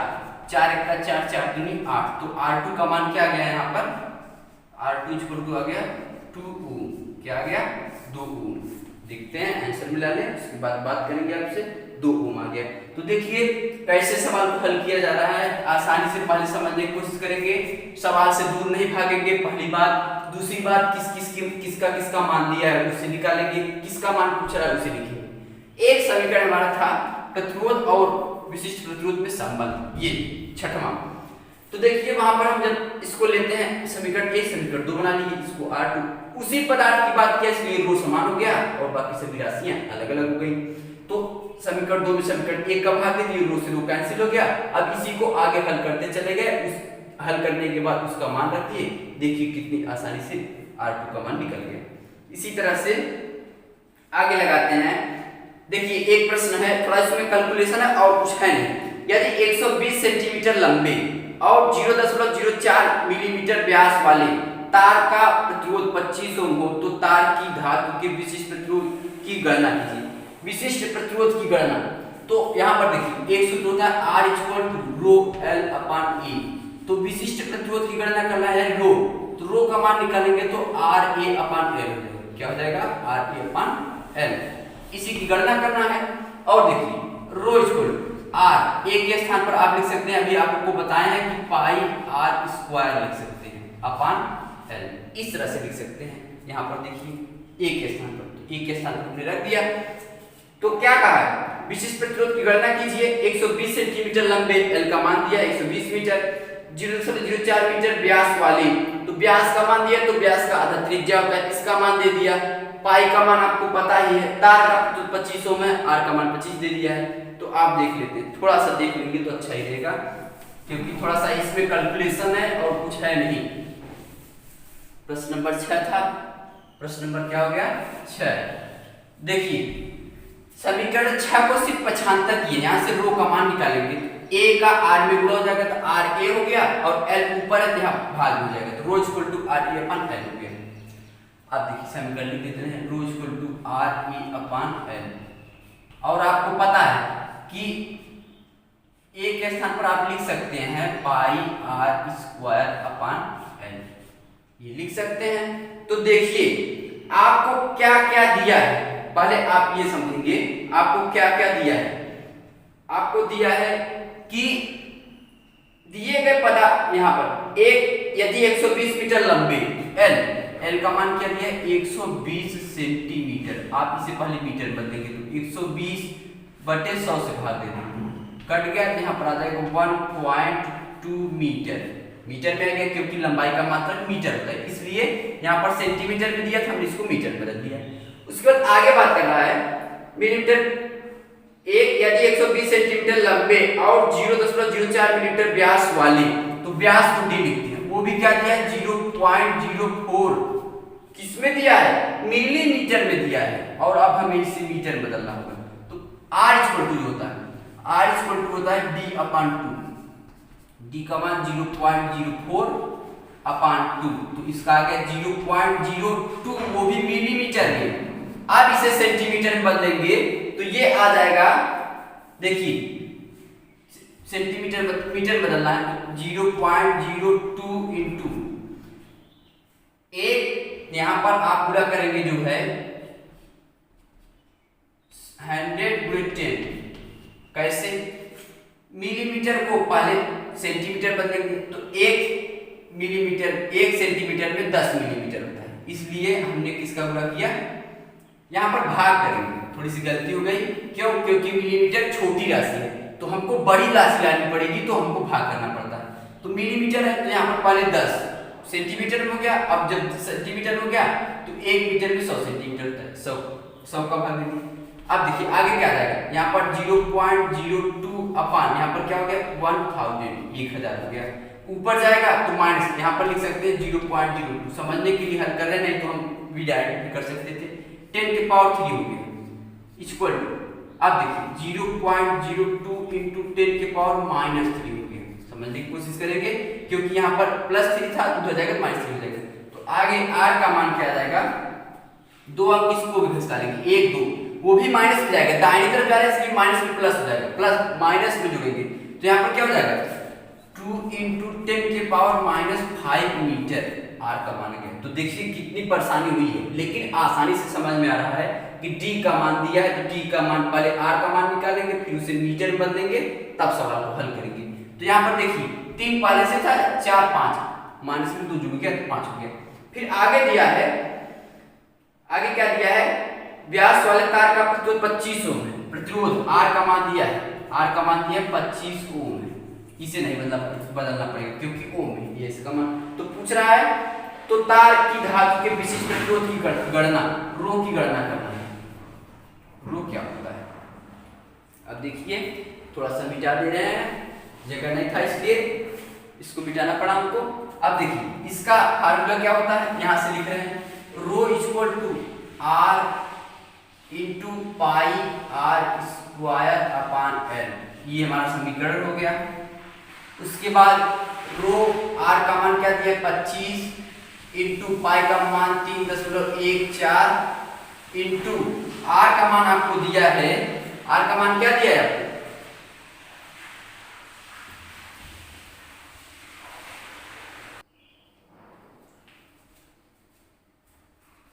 S1: 4 एक का 4, 4 दूनी 8। तो R2 का मान क्या आ गया यहाँ पर, R2 इक्वल टू आ गया 2 ओम, क्या आ गया 2 ओम। देखते हैं आंसर मिला लें, उसके बाद बात करेंगे आपसे। 2 ओम आ गया। तो देखिए कैसे सवाल को हल किया जा रहा है, आसानी से पहले समझने की कोशिश करेंगे, सवाल से दूर नहीं भागेंगे, पहली बात। दूसरी बात किसका मान दिया है उसे निकालेंगे, किसका मान पूछ रहा है उसे लिखेंगे। एक समीकरण हमारा था प्रतिरोध और विशिष्ट प्रतिरोध में संबंध, ये छठवां। तो देखिए वहां पर हम जब इसको लेते हैं समीकरण एक, समीकरण 2 बना लीजिए, इसको R2, उसी पदार्थ की बात किया इसलिए रो समान हो गया और बाकी सभी राशियां अलग अलग हो गई। तो समीकरण 2 में समीकरण 1 का भाग दे दिए, रो से रो कैंसिल हो गया। अब इसी को आगे हल करते चले गए, उस हल करने के बाद उसका मान रख दिए, देखिए कितनी आसानी से R2 का मान निकल गया। इसी तरह से आगे लगाते हैं। देखिए एक प्रश्न है, थोड़ा इसमें कैलकुलेशन है और कुछ है नहीं। यदि 120 सेंटीमीटर लंबे और 0.04 मिलीमीटर व्यास वाले तार का प्रतिरोध 25 ओम हो तो तार की धातु के विशिष्ट प्रतिरोध की गणना कीजिए। विशिष्ट प्रतिरोध की गणना, तो यहाँ पर देखिए एक सूत्र होता है R equal to rho L upon E। तो विशिष्ट प्रतिरोध की गणना करना है रो, तो रो का मान निकालेंगे तो RA अपान L हो जाएगा। क्या हो जाएगा RA अपान L, इसी की गणना करना है। और देखिए रो इक्वल R, एक के स्थान पर आप लिख सकते हैं, अभी आपको बताया है कि पाई R स्क्वायर लिख सकते हैं अपान L, इस तरह से लिख सकते हैं। यहाँ पर देखिए एक के स्थान पर, तो एक के स्थान पर हमने रख दिया। तो क्या कहा है, विशिष्ट प्रतिरोध की गणना कीजिए। 120 सेंटीमीटर लंबे, L का मान दिया 120 मीटर, 0.04 मीटर व्यास वाली, तो व्यास का मान दिया तो व्यास का आधा त्रिज्या होता है, इसका मान दे दिया। पाई का मान आपको पता ही है, तार का तो 25 ओम है, R का मान 25 दे दिया है। तो आप देख लेते हैं, थोड़ा सा देख लेंगे तो अच्छा ही रहेगा, क्योंकि थोड़ा सा इसमें कैलकुलेशन है और कुछ है नहीं। प्रश्न नंबर 6 था, प्रश्न नंबर क्या हो गया 6। देखिए समीकरण 6 को सिर्फ पक्षांतर किए, यहाँ से रो का मान निकालेंगे, A का R में गुणा हो जाएगा तो RA हो गया और L ऊपर है तो यहाँ भाग हो जाएगा, तो rho equal to RA upon L हो गया। अब देखिए समीकरण लिख देते हैं, rho equal to RA upon L। और आपको पता है कि A के स्थान पर आप लिख सकते हैं पाई R स्क्वायर अपान L, ये लिख सकते हैं। तो देखिए आपको क्या क्या दिया है, पहले आप ये समझेंगे आपको क्या क्या दिया है। आपको दिया है कि दिए गए पदार्थ यहाँ पर एक यदि 120 मीटर लंबे एल का मान क्या दिया है 120 सेंटीमीटर। आप इसे पहले मीटर में बदलेंगे तो 120 बटे 100 से भाग दे देंगे, कट गया तो यहाँ पर आ जाएगा 1.2 मीटर। मीटर में आ गया क्योंकि लंबाई का मात्रक मीटर होता है, इसलिए यहाँ पर सेंटीमीटर में दिया था, हमने इसको मीटर में बदल दिया। उसके बाद आगे बात कर रहा है मिलीमीटर। एक यदि 120 सेंटीमीटर लंबे और 0.04 मिलीमीटर व्यास वाले, तो व्यास को डी लिखते हैं, वो भी क्या दिया है 0.04। किसमें दिया है मिलीमीटर में दिया है, और अब हमें इसे मीटर में बदलना होगा। तो R इक्वल टू होता है R इक्वल टू होता है D/2। D का मान 0.04 अपान 2, तो इसका आ गया 0.02, वो भी मिलीमीटर में। अब इसे सेंटीमीटर में बदलेंगे तो ये आ जाएगा, देखिए सेंटीमीटर मीटर बदलना है तो 0.02 इंटू एक, यहां पर आप पूरा करेंगे जो है 100/10। कैसे मिलीमीटर को पहले सेंटीमीटर बदलेंगे तो 1 मिलीमीटर 1 सेंटीमीटर में 10 मिलीमीटर होता है, इसलिए हमने किसका गुणा किया, यहाँ पर भाग करेंगे। थोड़ी सी गलती हो गई, क्यों, क्योंकि मिलीमीटर छोटी राशि है तो हमको बड़ी राशि लानी पड़ेगी, तो हमको भाग करना पड़ता है। तो मिलीमीटर है तो यहाँ पर पहले 10 सेंटीमीटर में हो गया, अब जब सेंटीमीटर हो गया तो 1 मीटर में 100 सेंटीमीटर होता है, 100 का भाग देंगे। अब देखिए आगे क्या आ जाएगा, यहाँ पर 0.02 अपान यहाँ पर क्या हो गया 1000 हो गया, ऊपर जाएगा तो माइनस, यहाँ पर लिख सकते हैं 0.02। समझने के लिए हल कर रहे नहीं तो हम भी डायरेक्ट भी कर सकते थे। 10 के पावर 3 हो गया इक्वल टू, अब देखिए 0.02 इंटू 10 के पावर -3 हो गया। समझने की कोशिश करेंगे क्योंकि यहाँ पर +3 था तो हो जाएगा -3 हो जाएगा। तो आगे R का मान क्या आ जाएगा, 2 अंक इसको भी घटा लेंगे, 1 2 वो भी माइनस में जाएगा, दाहिनी तरफ जा रहा है इसलिए माइनस में प्लस हो जाएगा, प्लस माइनस में जुड़ेंगे तो यहाँ पर क्या हो जाएगा 2 इंटू 10 के पावर -5 मीटर R का मान गया। तो देखिए कितनी परेशानी हुई है, लेकिन आसानी से समझ में आ रहा है कि D का मान दिया है तो D का मान पहले R का मान निकालेंगे, फिर उसे मीटर में बदलेंगे, तब सवाल को हल करेंगे। तो यहाँ पर देखिए 3 पहले से था 4 5 माइनस में 2 जुड़ गया तो 5 हो गया। फिर आगे दिया है, आगे क्या दिया है, व्यास वाले तार का प्रतिरोध 25 ओम है। प्रतिरोध R का मान दिया है, R का मान दिया 25 ओम है, इसे नहीं बदलना पड़ेगा क्योंकि ओम है ये इसका मान। तो पूछ रहा है तो तार की धातु के विशिष्ट प्रतिरोध की गणना, रो की गणना करना है। रो क्या होता है, अब देखिए थोड़ा सा मिटा दे रहे हैं, जगह नहीं था इसलिए इसको मिटाना पड़ा हमको। अब देखिए इसका फार्मूला क्या होता है, यहां से लिख रहे हैं rho equal to R into pi R square upon L, ये हमारा समीकरण हो गया। उसके बाद रो R का मान क्या दिया 25 इंटू पाई का मान 3.14 इंटू R का मान आपको दिया है, R का मान क्या दिया है आपको,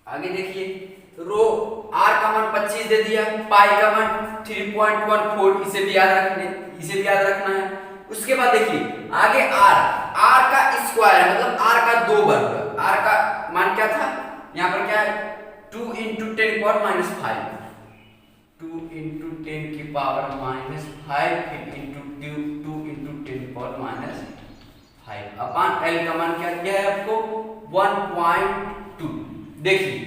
S1: आगे देखिए रो R का मान 25 दे दिया, पाई का मान 3.14, इसे भी याद रखना है। उसके बाद देखिए आगे R का स्क्वायर मतलब R का 2 वर्ग, R का मान क्या था यहाँ पर क्या है 2 इंटू 10 की पावर -5, 2 इंटू 10 की पावर -5 इंटू 2 इंटू 10 की पावर -5 अपान L का मान क्या दिया है आपको 1.2। देखिए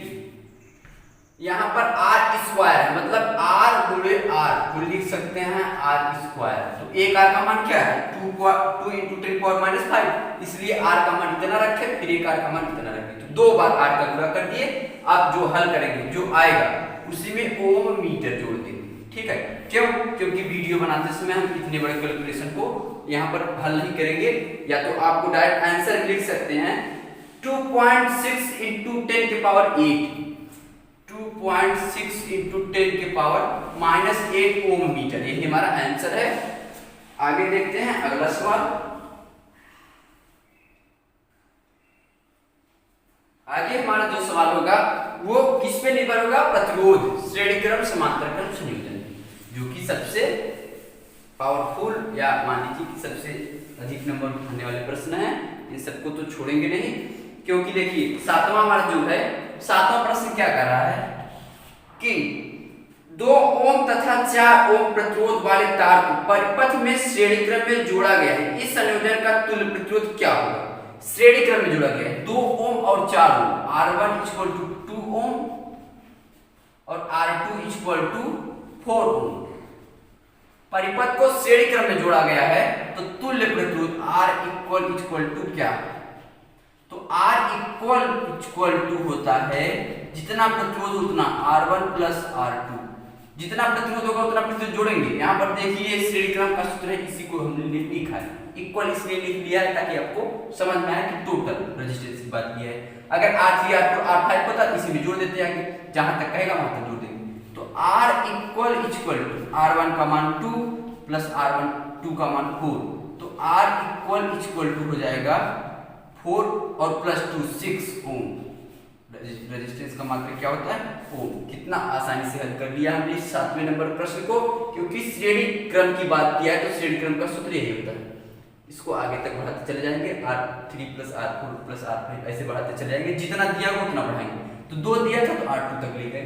S1: यहाँ पर R स्क्वायर है मतलब R गुणे R को लिख सकते हैं R स्क्वायर। तो एक R का मान क्या है 2 इंटू 10 पावर -5, इसलिए R का मान इतना रखे, फिर एक R का मान इतना रखे, तो 2 बार R का गुणा कर दिए। अब जो हल करेंगे जो आएगा उसी में ओम मीटर जोड़ देंगे, ठीक है। क्यों, क्योंकि वीडियो बनाते समय हम इतने बड़े कैलकुलेशन को यहाँ पर हल नहीं करेंगे, या तो आपको डायरेक्ट आंसर लिख सकते हैं 2.6 इंटू 10 के पावर 8, 2.6 इंटू 10 के पावर -8 ओम मीटर, यही हमारा आंसर है। आगे देखते हैं अगला सवाल। आगे हमारा जो सवाल होगा वो किस पे निर्भर होगा, प्रतिरोध, श्रेणी क्रम, समांतर क्रम, संयोजन, जो कि सबसे पावरफुल या मान लीजिए कि सबसे अधिक नंबर उठाने वाले प्रश्न हैं। इन सबको तो छोड़ेंगे नहीं, क्योंकि देखिए सातवां हमारा जो है, सातवां प्रश्न क्या कर रहा है कि 2 ओम तथा 4 ओम प्रतिरोध वाले तार को परिपथ में श्रेणी क्रम में जोड़ा गया है। इस संयोजन का तुल्य प्रतिरोध क्या होगा? श्रेणी क्रम में जोड़ा गया है 2 ओम और 4 ओम, R1 = 2 ओम और R2 = 4 ओम। परिपथ को श्रेणी क्रम में जोड़ा गया है, तो तुल्य प्रतिरोध R = क्या? तो R होता है जितना प्रतिरोध उतना R1 + R2, जितना प्रतिरोध होगा उतना प्रतिरोध जोड़ेंगे। यहाँ पर देखिए श्रेणी क्रम का सूत्र है, इसी को हमने लिखा है, इक्वल इसलिए लिख लिया है ताकि आपको समझ में आए कि टोटल रेजिस्टेंस की बात की है। अगर R3 R4 R5 होता तो इसी में जोड़ देते आगे, जहां तक कहेगा वहां तक जोड़ देंगे। तो R R1 का मान 2 + R1 2 का मान 4, तो R हो जाएगा 4 और +2 6 ओम। रेजिस्टेंस का मात्रक क्या होता है? ओम। कितना आसानी से हल कर लिया हमने इस 7वें नंबर प्रश्न को, क्योंकि श्रेणी क्रम की बात किया है तो श्रेणी क्रम का सूत्र यही होता है। इसको आगे तक बढ़ाते चले जाएंगे, R3 + R4 + R5 ऐसे बढ़ाते चले जाएंगे, जितना दिया होगा उतना बढ़ाएंगे। तो 2 दिया था तो R2 तक ले गए।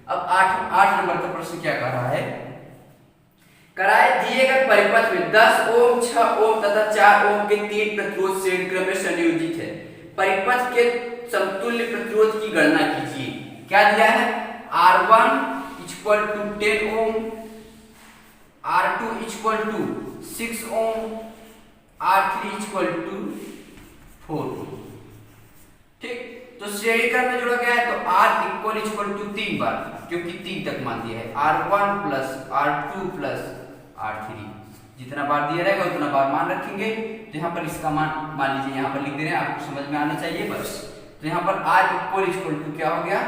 S1: अब 8 नंबर का प्रश्न क्या कर रहा है? कराए दिए गए परिपथ में 10 ओम 6 ओम तथा 4 ओम के 3 प्रतिरोध श्रेणी क्रम में संयोजित है। परिपथ के समतुल्य प्रतिरोध की गणना कीजिए। क्या दिया है? R1 = 10 ओम, R2 = 6 ओम, R3 = 4 ओम। ठीक, तो श्रेणी क्रम में जोड़ा गया है तो R = 3 बार, क्योंकि 3 तक मान दिया है। R1 + R2 + R3, जितना बार दिया रहेगा उतना बार मान रखेंगे। तो यहाँ पर इसका मान लीजिए यहाँ पर लिख दे रहे हैं, आपको समझ में आना चाहिए बस। तो यहाँ पर R = क्या हो गया?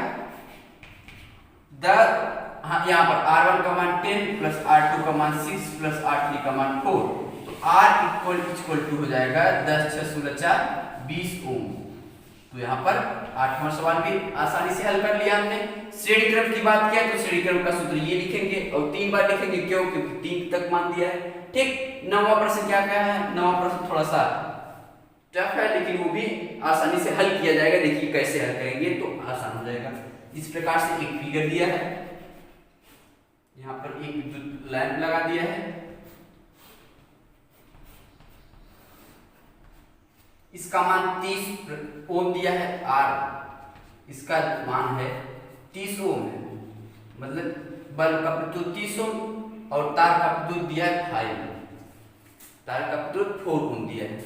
S1: यहाँ पर R1 का मान 10 + R2 का मान 6 + R3 का मान 4, तो R = हो जाएगा 10 6 16 4 20 ओम। तो यहाँ पर 8वां सवाल भी आसानी से हल कर लिया हमने। श्रेणी क्रम की बात किया तो श्रेणी क्रम का सूत्र ये लिखेंगे और 3 बार लिखेंगे, क्यों? क्योंकि 3 तक मान दिया है। ठीक, 9वां प्रश्न क्या है? 9वां प्रश्न थोड़ा सा टफ है, लेकिन वो भी आसानी से हल किया जाएगा। देखिए कैसे हल करेंगे तो आसान हो जाएगा। इस प्रकार से एक फिगर दिया है, यहाँ पर एक विद्युत लैंप लगा दिया है, इसका मान 30 ओम दिया है, R इसका मान है 30 ओम है, मतलब बल्ब का प्रतिरोध 30 ओम और तार का प्रतिरोध दिया है 5, तार का प्रतिरोध 4 ओम दिया है,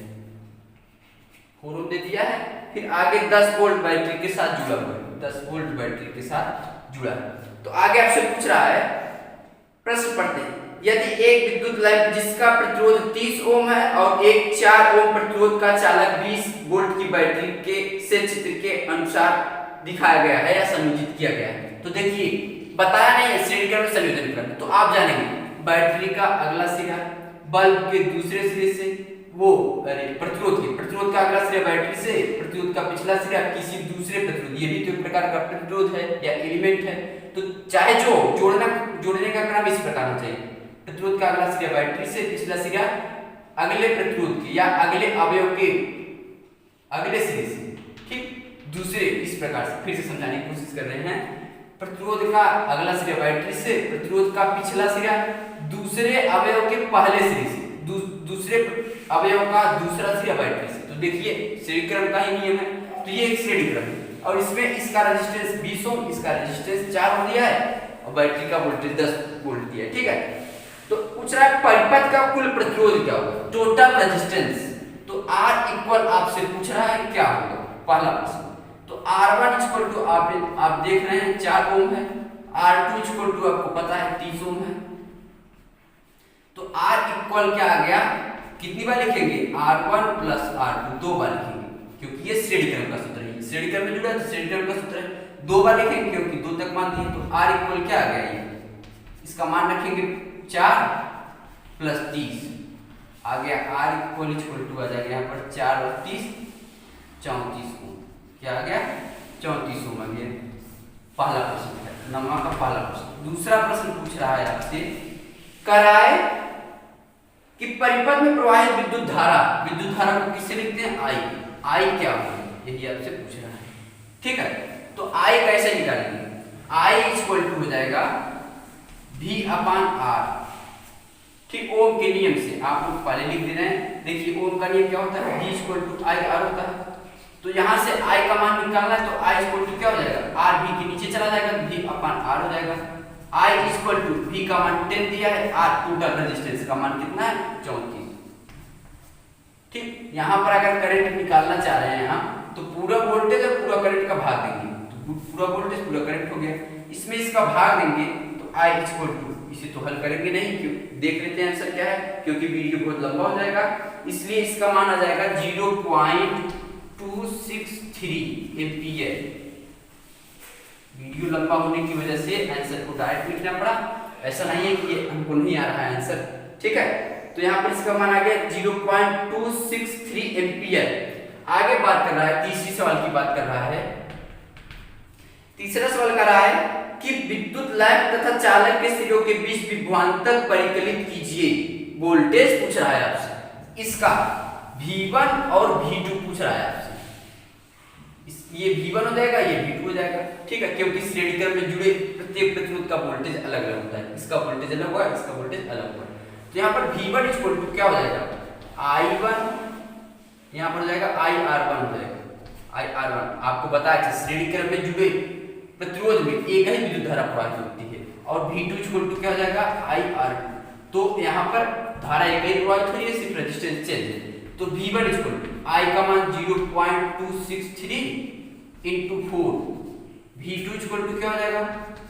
S1: 4 ओम दे दिया है। फिर आगे 10 वोल्ट बैटरी के साथ जुड़ा हुआ है, 10 वोल्ट बैटरी के साथ जुड़ा है। तो आगे आपसे पूछ रहा है, प्रश्न पढ़ते हैं, यदि एक विद्युत लैंप जिसका प्रतिरोध 30 ओम है और एक 4 ओम प्रतिरोध का चालक 20 वोल्ट की बैटरी के से चित्र के अनुसार दिखाया गया है या संयोजित किया गया है। तो देखिए बताया नहीं है श्रेणी क्रम में संयोजन करना, तो आप जानेंगे बैटरी का अगला सिरा बल्ब के दूसरे सिरे से, वो प्रतिरोध का अगला सिरा बैटरी से, प्रतिरोध का पिछला सिरा किसी दूसरे प्रतिरोध, ये भी तो एक प्रकार का प्रतिरोध है या एलिमेंट है। तो चाहे जो जोड़ने का क्रम इस प्रकार होना चाहिए, प्रतिरोध का अगला सिरा बैटरी से, पिछला सिरा अगले प्रतिरोध के या अगले अवयव के अगले सिरे से, ठीक, दूसरे। इस प्रकार से फिर से समझाने की कोशिश कर रहे हैं, प्रतिरोध का अगला सिरा बैटरी से, प्रतिरोध का पिछला सिरा दूसरे अवयव के पहले सिरे से, दूसरे अवयव का दूसरा सिरा बैटरी से। तो देखिए श्रेणी क्रम का ही नियम है, तो ये एक श्रेणी क्रम है और इसमें इसका रेजिस्टेंस 20 ओम, इसका रेजिस्टेंस 4 ओम दिया है और बैटरी का वोल्टेज 10 वोल्ट दिया है, ठीक है। तो पूछ रहा है परिपथ का कुल प्रतिरोध क्या होगा, टोटल रेजिस्टेंस। तो R इक्वल आपसे पूछ रहा है क्या होगा, पहला प्रश्न। तो R1 इक्वल आप देख रहे हैं 4 ओम है, R2 इक्वल आपको पता है 30 ओम है। तो R इक्वल क्या आ गया, कितनी बार लिखेंगे? R1 + R2 2 बार लिखेंगे, क्योंकि ये श्रेणी क्रम का सूत्र है, श्रेणी क्रम में जुड़ा है तो श्रेणी क्रम का सूत्र है। 2 बार लिखेंगे क्योंकि 2 तक मान दिए। तो R इक्वल क्या आ गया, ये इसका मान रखेंगे 4 + 30 आ गया। R इक्वल आ जाएगा यहाँ पर 4 और 30 34 ओम, क्या आ गया 34 ओम आ गया। पहला प्रश्न है, 9वां का पहला प्रश्न। दूसरा प्रश्न पूछ रहा है आपसे, कराए कि परिपथ में प्रवाहित विद्युत धारा को किससे लिखते हैं? आई क्या होगी, यही आपसे पूछ रहा है। ठीक है, तो आई कैसे निकालेंगे? आई इक्वल टू हो जाएगा V अपान R। ठीक, ओम के नियम से आप लोग पहले लिख दे रहे हैं। देखिए ओम का नियम क्या होता है? V equal to I R होता है। तो यहां से I का मान निकालना है, तो I इक्वल टू क्या हो जाएगा? R V के नीचे चला जाएगा, V अपान R हो जाएगा। I इक्वल टू V का मान 10 दिया है, R टोटल रेजिस्टेंस का मान कितना है? 34। ठीक, यहाँ पर अगर करंट निकालना चाह रहे हैं हम, तो पूरा वोल्टेज और पूरा करंट का भाग देंगे, तो पूरा वोल्टेज पूरा करंट हो गया। इसमें इसका भाग देंगे तो I इक्वल टू, इसे तो हल करेंगे नहीं, क्यों? देख लेते हैं आंसर क्या है, क्योंकि वीडियो बहुत लंबा हो जाएगा। इसलिए इसका मान आ जाएगा 0.263 एम्पीयर। वीडियो लंबा होने की वजह से आंसर को डायरेक्ट लिखना पड़ा, ऐसा नहीं है कि ये हमको नहीं आ रहा है आंसर। ठीक है, तो यहाँ पर इसका मान आ गया 0.263 एम्पीयर। आगे बात कर रहा है, तीसरी सवाल की बात कर रहा है। तीसरा सवाल कर रहा है कि विद्युत लैंप तथा चालक के सिरों के बीच विभवांतर परिकलित कीजिए। वोल्टेज पूछ रहा है आपसे, इसका V1 और V2 पूछ रहा है आपसे। ये V1 हो जाएगा, ये V2 हो जाएगा। ठीक है, क्योंकि श्रेणी क्रम में जुड़े प्रत्येक प्रतिरोध का वोल्टेज अलग अलग होता है। इसका वोल्टेज अलग हुआ, इसका वोल्टेज अलग हुआ। तो यहाँ पर V1 इक्वल टू क्या हो जाएगा? I1, यहाँ पर हो जाएगा IR1 हो जाएगा। IR1 आपको बताया था श्रेणी क्रम में जुड़े प्रतिरोध में एक ही विद्युत धारा प्रवाहित होती है। और V2 इक्वल टू क्या हो जाएगा? IR2। तो यहाँ पर धारा एक ही प्रवाहित हो रही है, सिर्फ रेजिस्टेंस चेंज है। तो V1 इक्वल टू I का मान 0.263 इंटू 4, V2 इक्वल टू क्या हो जाएगा?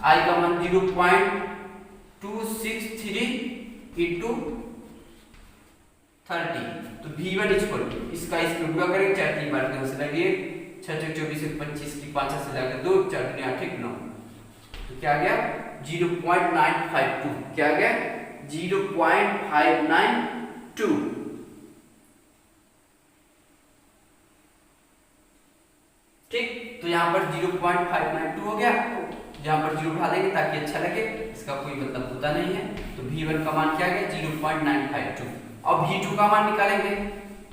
S1: I का मान 0.263 इंटू 30। तो V1 इक्वल टू इसका इसमें गुणा करेंगे, 4 3 बार 2 से लगे 6 6 24 25 की 5 से लगा 2 4 2 8 9। तो क्या आ गया? 0.952। क्या आ गया? 0.592। ठीक, तो यहाँ पर 0.592 हो गया। यहाँ पर 0 उठा देंगे ताकि अच्छा लगे, इसका कोई मतलब होता नहीं है। तो V1 का मान क्या आ गया? 0.952। अब V2 का मान निकालेंगे।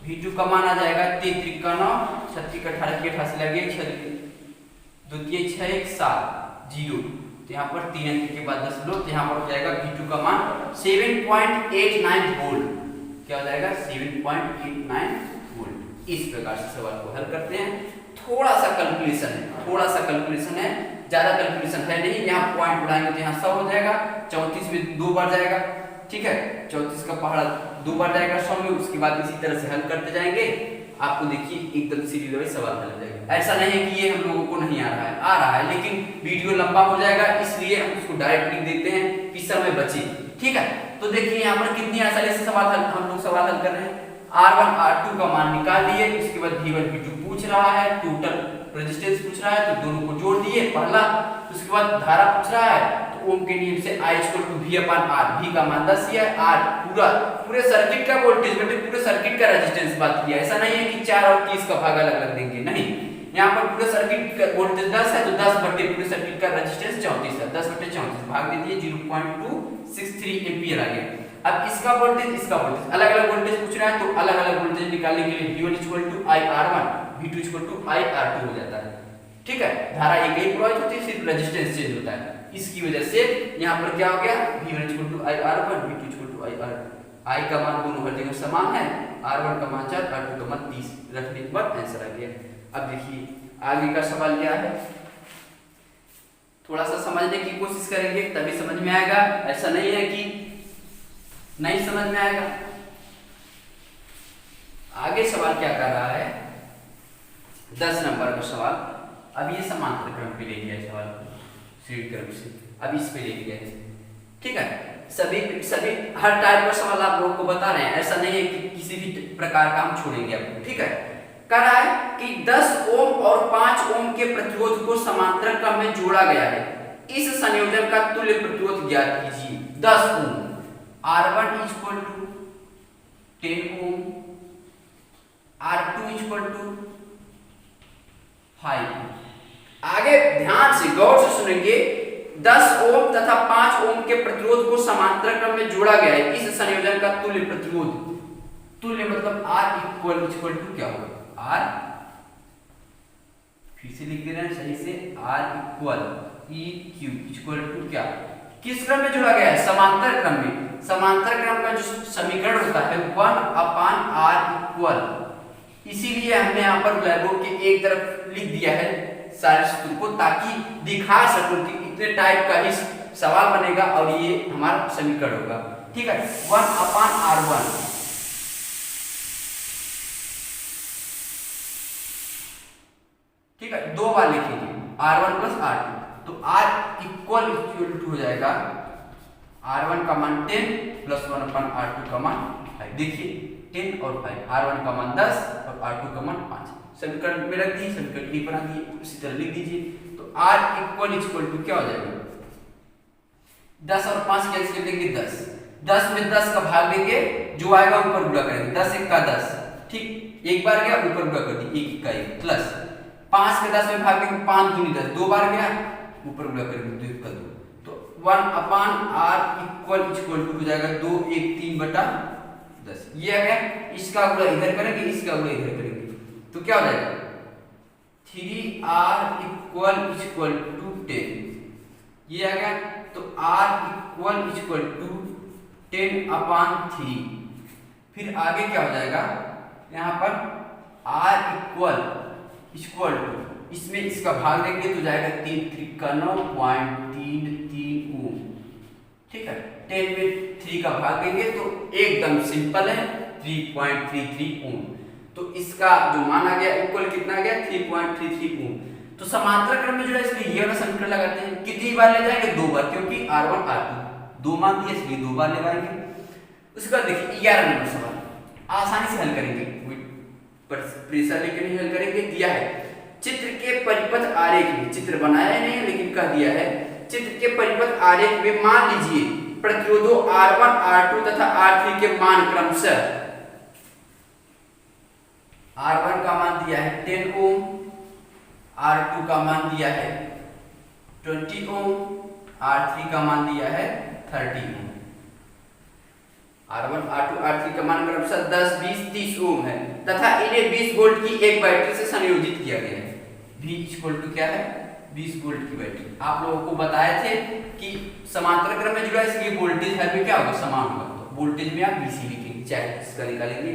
S1: V2 का मान आ जाएगा 33 का 9 36 का 18 की 88 लगे 6 2 6 1 7 0। तो यहाँ पर 3 अंक के बाद 10 लो, तो यहाँ पर हो जाएगा V2 का मान 7.89 वोल्ट। क्या हो जाएगा? 7.89 वोल्ट। इस प्रकार से सवाल को हल करते हैं। थोड़ा सा कैलकुलेशन है, ज्यादा कैलकुलेशन है नहीं। यहाँ पॉइंट बढ़ाएंगे तो यहाँ 100 हो जाएगा, 34 में 2 बार जाएगा। ठीक है, 34 का पहाड़ा 2 बार जाएगा 100 में, उसके बाद इसी तरह से हल करते जाएंगे। आपको देखिए एकदम सीधी लेवल सवाल हल हो जाएगा। ऐसा नहीं है कि ये हम लोगों को नहीं आ रहा है, आ रहा है, लेकिन वीडियो लंबा हो जाएगा, इसलिए हम उसको डायरेक्ट लिख देते हैं कि समय बचे। ठीक है, तो देखिए यहाँ पर कितनी आसानी से सवाल हल हम लोग सवाल हल कर रहे हैं। R1 R2 का मान निकाल लिए, उसके बाद V1 V2 पूछ रहा है, टोटल रेजिस्टेंस पूछ रहा है, तो दोनों को जोड़ दिए पहला। उसके बाद धारा पूछ रहा है, तो ओम के नियम से I equal to V upon R। V का मान 10 दिया है, R पूरे सर्किट का वोल्टेज बटे पूरे सर्किट का रेजिस्टेंस बात किया। ऐसा नहीं है कि 4 और 30 का भाग अलग अलग देंगे, नहीं। यहाँ पर पूरे सर्किट का वोल्टेज 10 है, तो 10 बटे पूरे सर्किट का रेजिस्टेंस 34 है। 10 बटे 34 भाग दे दिए, 0.263 एम्पीयर आ गया। अब इसका वोल्टेज अलग अलग वोल्टेज पूछ रहा है, तो अलग अलग वोल्टेज निकालने के लिए V1 equal to IR1, V2 equal to IR2 हो जाता है। ठीक है, धारा एक ही प्रवाहित होती है, सिर्फ रेजिस्टेंस चेंज होता है। इसकी वजह से यहाँ पर क्या हो गया? V1 equal to IR1, V2 equal to IR। I का मान दोनों हर जगह समान है, R1 का मान 4, R2 का मान 30 रखने के बाद आंसर आ गया। अब देखिए आगे का सवाल क्या है, थोड़ा सा समझने की कोशिश करेंगे तभी समझ में आएगा। ऐसा नहीं है कि नहीं समझ में आएगा। आगे सवाल क्या कर रहा है? 10 नंबर का सवाल। अब ये समांतर क्रम पे ले लिया है सवाल को, श्रेणी क्रम से अब इस पे ले लिया है। ठीक है, सभी हर टाइप का सवाल आप लोगों को बता रहे हैं, ऐसा नहीं है कि किसी भी प्रकार का हम छोड़ेंगे आपको। ठीक है, कह रहा है कि 10 ओम और 5 ओम के प्रतिरोध को समांतर क्रम में जोड़ा गया है। इस संयोजन का तुल्य प्रतिरोध ज्ञात कीजिए। 10 ohm, R1 equal to 10 ohm, R2 equal to 5। आगे ध्यान से गौर से सुनेंगे, 10 ओम तथा 5 ओम के प्रतिरोध को समांतर क्रम में जोड़ा गया है। इस संयोजन का तुल्य प्रतिरोध, तुल्य मतलब R इक्वल टू क्या होगा, R, फिर से लिख दे रहे हैं सही से, R equal EQ equal to क्या, किस क्रम में जोड़ा गया है, समांतर क्रम में। समांतर क्रम का जो समीकरण होता है 1/R इक्वल, इसीलिए हमने यहाँ पर ब्लैक बोर्ड के एक तरफ लिख दिया है सारे सूत्र को, ताकि दिखा सकूं कि इतने टाइप का ही सवाल बनेगा और ये हमारा समीकरण होगा। ठीक है, 1/R1, ठीक है, दो बार लिखेंगे R1 प्लस R2, तो R इक्वल टू हो जाएगा R1 का मान 10 प्लस 1/R2 का मान 5। देखिए 10 और 5, R1 का मान 10 और R2 का मान 5, समीकरण में रख दिए, समीकरण एक बना दिए, उसी तरह लिख दीजिए। तो R इक्वल टू क्या हो जाएगा, 10 और 5 कैंसिल कर देंगे 10, 10 में 10 का भाग देंगे, जो आएगा ऊपर गुणा करेंगे, 10 1 का 10, ठीक, एक बार गया ऊपर गुणा कर दी, 1 का 1 प्लस 5 के 10 में भाग देंगे, 5 दूनी 10, दो बार गया ऊपर गुणा करेंगे, 2 का 2, तो 1/R इक्वल टू हो जाएगा 2 1 3/10। ये आ गया, इसका गुणा इधर करेंगे, इसका गुणा इधर करेंगे, तो क्या हो जाएगा 3R इक्वल टू 10, ये आ गया। तो R इक्वल टू 10/3। फिर आगे क्या हो जाएगा, यहाँ पर R इक्वल टू, इसमें इसका भाग देंगे तो जाएगा 3 3 का 9.33 ओम, ठीक है, 10 में 3 का भाग देंगे तो एकदम सिंपल है 3.33 ओम। तो इसका जो मान आ गया इक्वल कितना आ गया 3.33 ओम। तो समांतर क्रम में जो है इसलिए ये वाला समीकरण लगाते हैं, कितनी बार ले जाएंगे, 2 बार, क्योंकि R1 R2 दो मान दिए इसलिए 2 बार ले जाएंगे। उसके बाद देखिए 11 नंबर सवाल, आसानी से हल करेंगे, प्रेशर लेकर नहीं हल करेंगे। दिया है चित्र के परिपथ आरेख में, चित्र बनाया नहीं है लेकिन कह दिया है, चित्र के परिपथ आरेख में मान लीजिए प्रतिरोधों R1 R2 तथा R3 के मान क्रमशः, R1 का मान दिया है 10 ओम, R2 का मान दिया है 20 ओम, R3 का मान दिया है 30 ओम। R1 R2 R3 का मान क्रमशः 10 20 30 ओम है तथा इन्हें 20 वोल्ट की एक बैटरी से संयोजित किया गया है। V इक्वल टू क्या है, 20 वोल्ट की बैटरी। आप लोगों को बताए थे कि समांतर क्रम में जुड़ा है इसलिए वोल्टेज है भी क्या होगा, समान होगा, तो वोल्टेज में आप VC लिखेंगे, चाहे इसका निकालेंगे।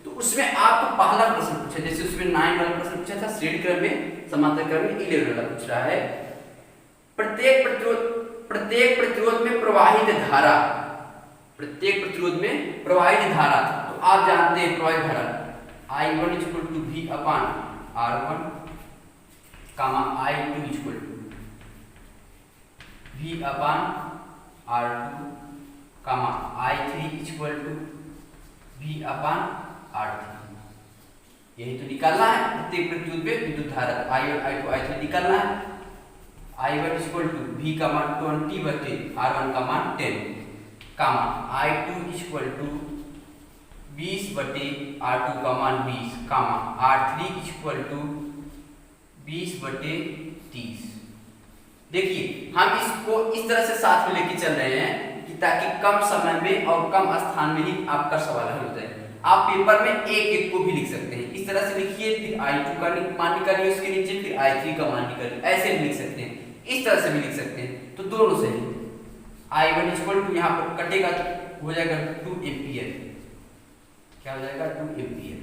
S1: तो उसमें आपको पहला प्रश्न पूछा, जैसे उसमें 9 वाला प्रश्न पूछा था, श्रेणी क्रम में समांतर क्रम में 11 वाला पूछ रहा है। प्रत्येक प्रतिरोध में प्रवाहित धारा, प्रत्येक प्रतिरोध में प्रवाहित धारा, तो आप जानते हैं प्रवाहित धारा I1 equal to V/R1 comma I2 equal to V/R2 comma I3 equal to V/R3। यही तो निकालना है, प्रत्येक प्रतिरोध में विद्युत धारा I1 I2 I3 निकालना है। I1 इक्वल टू V का मान 20/R1 का मान 10 कामा I2 इक्वल टू 20/R2 का मान 20 कामा R3 इक्वल टू 20/30। देखिए हम इसको इस तरह से साथ में लेके चल रहे हैं कि ताकि कम समय में और कम स्थान में ही आपका सवाल हल हो जाए। आप पेपर में एक एक को भी लिख सकते हैं, इस तरह से लिखिए, फिर I2 का मान निकालिए उसके नीचे, फिर I3 का मान निकालिए, ऐसे भी लिख सकते हैं, इस तरह से भी लिख सकते हैं। तो दोनों से I1 इक्वल टू यहाँ पर कटेगा हो जाएगा 2 एम्पियर, क्या हो जाएगा 2 एम्पियर।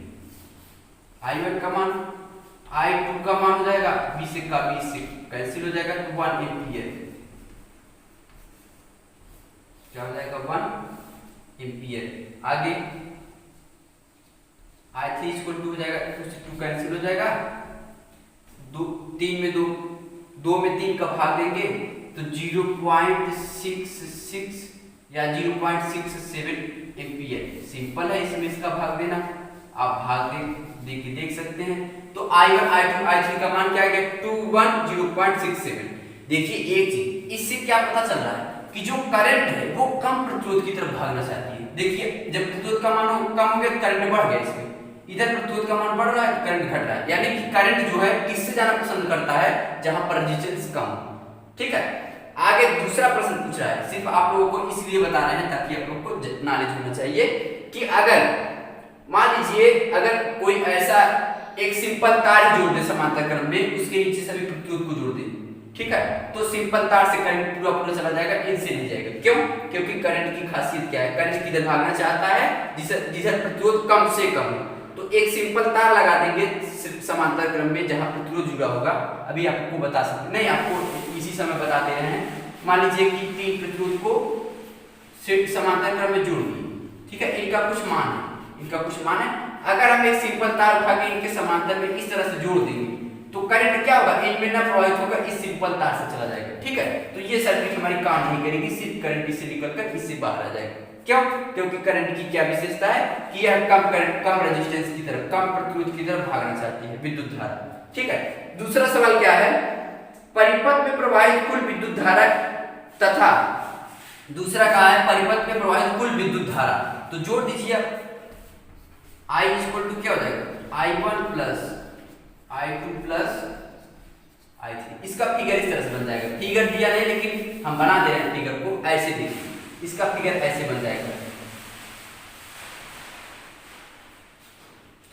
S1: I1 का मान I2 का मान हो जाएगा 20 का 20 से कैंसिल हो जाएगा तो 1 एम्पियर, क्या हो जाएगा 1 एम्पियर। आगे I3 इक्वल टू हो जाएगा 2 से 2 कैंसिल हो जाएगा, 3 में 2 में 3 का भाग देंगे तो 0.66 या 0.67 एम्पियर। सिंपल है इसमें इसका भाग देना, आप भाग देख सकते हैं। तो I1 I2 I3 का मान क्या आ गया 0.67। देखिए एक चीज इससे क्या पता चल रहा है कि जो करंट है वो कम प्रतिरोध की तरफ भागना चाहती है। देखिए जब प्रतिरोध का मान कम हो गया करंट बढ़ गया, इसमें इधर प्रतिरोध का मान बढ़ रहा है करंट घट रहा है, यानी कि करंट जो है किससे जाना पसंद करता है, जहां पर रेजिस्टेंस कम हो। ठीक है, आगे दूसरा प्रश्न पूछ रहा है, सिर्फ आप लोगों को इसलिए बता रहे हैं ताकि आप लोगों को नॉलेज होना चाहिए कि अगर मान लीजिए अगर कोई ऐसा एक सिंपल तार जोड़ दे समांतर क्रम में, उसके नीचे सभी प्रतिरोध को जोड़ दे, ठीक है, तो सिंपल तार से करंट पूरा पूरा चला जाएगा, इनसे नहीं जाएगा। क्यों? क्योंकि करंट की खासियत क्या है, करंट किधर भागना चाहता है, जिधर प्रतिरोध कम से कम हो। तो एक सिंपल तार लगा देंगे समांतर क्रम में जहां प्रतिरोध जुड़ा होगा। अभी आपको बता सकते नहीं, आपको इसी समय बता दे रहे हैं। मान लीजिए कि 3 प्रतिरोध को समांतर क्रम में जोड़ दिए, ठीक है, इनका कुछ मान है, अगर हम एक सिंपल तार उठा के इनके समांतर में इस तरह से जोड़ देंगे तो करंट क्या होगा, इनमें ना प्रवाहित होगा, इस सिंपल तार से चला जाएगा, ठीक है। तो ये सर्किट हमारी काम नहीं करेगी, सिर्फ करंट इससे निकलकर इससे बाहर आ जाएगा। क्यों? क्योंकि करंट की क्या विशेषता है कि यह कम रेजिस्टेंस की तरफ, कम प्रतिरोध की तरफ भागना चाहती है विद्युत धारा, ठीक है। दूसरा सवाल क्या है, परिपथ में प्रवाहित कुल विद्युत धारा तथा दूसरा कहा है परिपथ में प्रवाहित कुल विद्युत धारा। तो जोड़ दीजिए आप, I इक्वल टू क्या हो जाएगा, I1 plus I2 plus I3। इसका फिगर इस तरह से बन जाएगा, फिगर दिया नहीं लेकिन हम बना दे रहे हैं फिगर को, ऐसे देखिए इसका फिगर ऐसे बन जाएगा।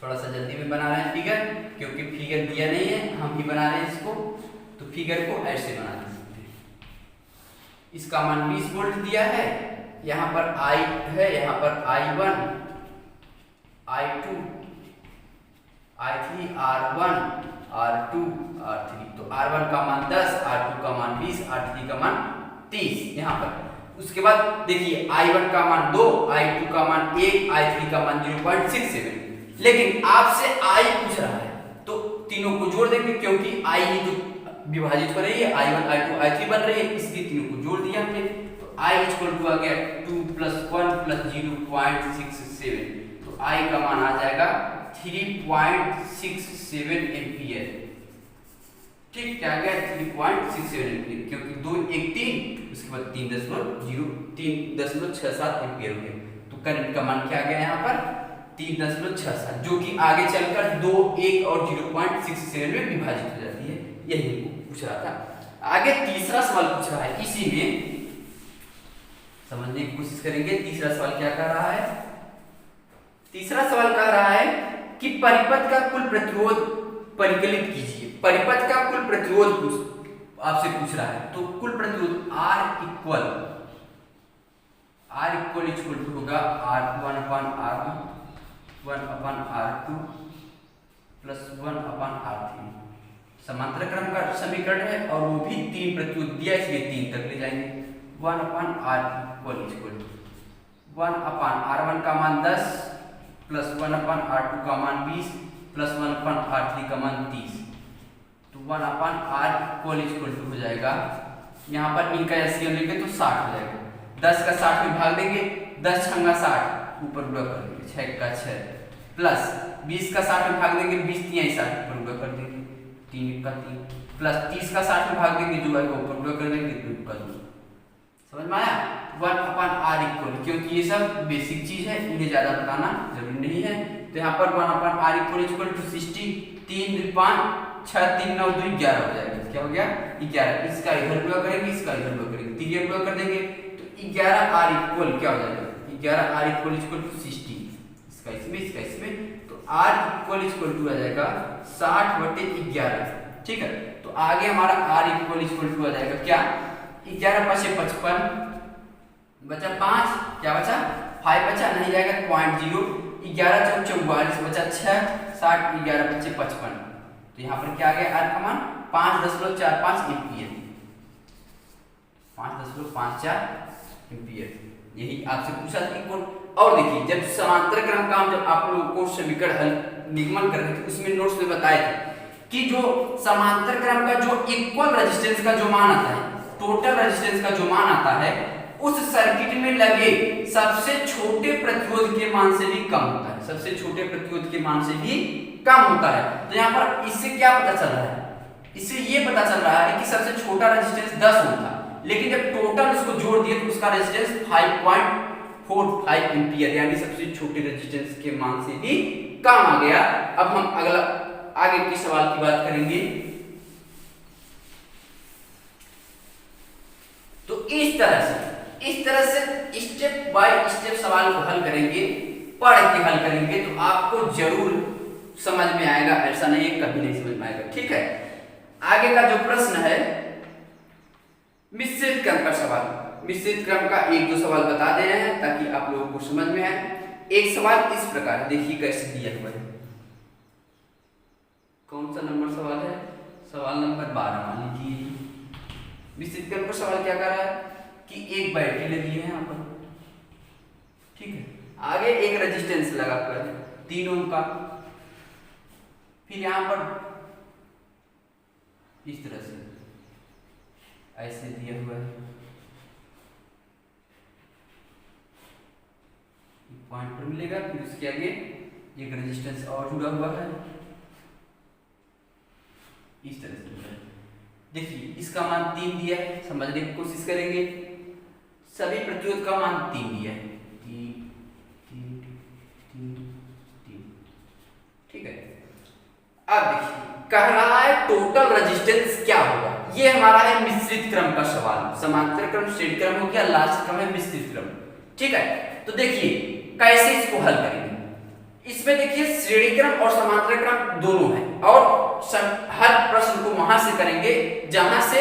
S1: थोड़ा सा जल्दी में बना रहे हैं फिगर, क्योंकि फिगर दिया नहीं है, हम ही बना रहे हैं इसको, तो फिगर को ऐसे बना सकते हैं। इसका मान 20 वोल्ट दिया है, यहाँ पर I है, यहाँ पर I1 I2 I3 R1 R2 R3। तो R1 का मान 10, R2 का मान 20, R3 का मान 30 यहाँ पर। उसके बाद देखिए I1 का मान 2, I2 का मान 1, I3 का मान 0.67। लेकिन आपसे I पूछ रहा है तो तीनों को जोड़ देंगे, क्योंकि I ही तो विभाजित हो रही है, I1 I2 I3 बन रही है, इसलिए तीनों को जोड़ दिया हमने। तो I इक्वल टू आ गया 2 + 1 + 0.67। तो I का मान आ जाएगा 3.67 एम्पियर। ठीक, क्या आ गया 3.67 एम्पियर, क्योंकि 2 1 3 उसके बाद 3.67 एम्पियर हो गया। तो करंट का मान क्या आ गया यहाँ पर 3.67, जो कि आगे चलकर 2 1 और 0.67 में विभाजित हो जाती है। यही पूछ रहा था। आगे तीसरा सवाल पूछ रहा है, इसी में समझने की कोशिश करेंगे। तीसरा सवाल क्या कह रहा है, तीसरा सवाल कह रहा है कि परिपथ का कुल प्रतिरोध परिकलित कीजिए। परिपथ का कुल प्रतिरोध आपसे पूछ रहा है, तो कुल प्रतिरोध R इक्वल होगा R1/R1 1/R2 प्लस 1/R3। समांतर क्रम का समीकरण है और वो भी 3 प्रतिरोध दिया, इसलिए 3 तक ले जाएंगे। 1/R इक्वल 1/R1 का मान 10 प्लस 1/R2 का मान 20 प्लस 1/R3 का मान 30। तो 1/R इक्वल हो जाएगा, यहाँ पर इनका एलसीएम लेंगे तो 60 हो जाएगा। 10 का 60 में भाग देंगे, 10 छंगा 60 ऊपर गुणा कर देंगे, 6 का 6 प्लस 20 का 60 में भाग देंगे, 20 3 60 ऊपर गुणा कर देंगे, 3 का 3 प्लस 30 का 60 में भाग देंगे, जो है ऊपर गुणा कर देंगे, 2 का 2। समझ में आया? 1/R इक्वल, क्योंकि ये सब बेसिक चीज है, इन्हें ज्यादा बताना जरूरी नहीं है। तो यहाँ पर 1/R इक्वल टू 60, 3 5 6 3 9 2 11 हो जाएगा। क्या हो गया 11। इसका इधर गुणा करेंगे, इसका इधर गुणा करेंगे, 3 गुणा कर देंगे, तो 11R इक्वल क्या हो जाएगा 11R इक्वल टू 60। इसका इसमें तो R इक्वल टू आ जाएगा 60/11। ठीक है, तो आगे हमारा R इक्वल टू आ जाएगा क्या 11 × 5 = 55 बचा 5, क्या बचा 5 बचा, नहीं जाएगा 0.0, 11 × 4 = 44 बचा 6, 60 11 × 5 = 55। तो यहाँ पर क्या आ गया R का मान 5.45 एम्पियर, 5.54 एम्पियर। यही आपसे पूछा था कौन। और देखिए जब समांतर क्रम का हम जब आप लोगों को समीकरण हल निगमन कर रहे थे, उसमें नोट्स में बताए थे कि जो समांतर क्रम का जो इक्वल रेजिस्टेंस का जो मान आता है, टोटल रेजिस्टेंस का जो मान आता है, उस सर्किट में लगे सबसे छोटे प्रतिरोध के मान से भी कम होता है, सबसे छोटे प्रतिरोध के मान से भी कम होता है। तो यहाँ पर इससे क्या पता चल रहा है, इससे ये पता चल रहा है कि सबसे छोटा रेजिस्टेंस 10 ओम था, लेकिन जब टोटल उसको जोड़ दिए तो उसका रेजिस्टेंस 5.45 एम्पियर, यानी सबसे छोटे रेजिस्टेंस के मान से भी कम आ गया। अब हम अगला आगे के सवाल की बात करेंगे। तो इस तरह से स्टेप बाय स्टेप सवाल को हल करेंगे, पढ़ के हल करेंगे तो आपको जरूर समझ में आएगा, ऐसा नहीं है कभी नहीं समझ में आएगा। ठीक है, आगे का जो प्रश्न है मिश्रित क्रम का सवाल। मिश्रित क्रम का एक दो सवाल बता दे रहे हैं ताकि आप लोगों को समझ में आए। एक सवाल इस प्रकार, देखिए कैसे दिया हुआ है। कौन सा नंबर सवाल है? सवाल नंबर 12 मान लीजिए। मिश्रित क्रम का सवाल क्या कर रहा है कि एक बैटरी लगी है यहाँ पर, ठीक है, आगे एक रेजिस्टेंस लगा हुआ है 3 ओम का, फिर यहाँ पर इस तरह से ऐसे दिया हुआ है, पॉइंट पर मिलेगा, फिर उसके आगे एक रेजिस्टेंस और जुड़ा हुआ है इस तरह से। देखिए इसका मान 3 दिया है, समझने की कोशिश करेंगे। सभी प्रतिरोध का मान 3 दिया है, 3। ठीक है, अब देखिए कह रहा है टोटल रेजिस्टेंस क्या होगा। ये हमारा है मिश्रित क्रम का सवाल। समांतर क्रम, श्रेणी क्रम हो गया, लास्ट क्रम है मिश्रित क्रम। ठीक है, तो देखिए कैसे इसको हल करेंगे। इसमें देखिए श्रेणी क्रम और समांतर क्रम दोनों है, और हर प्रश्न को वहां से करेंगे जहां से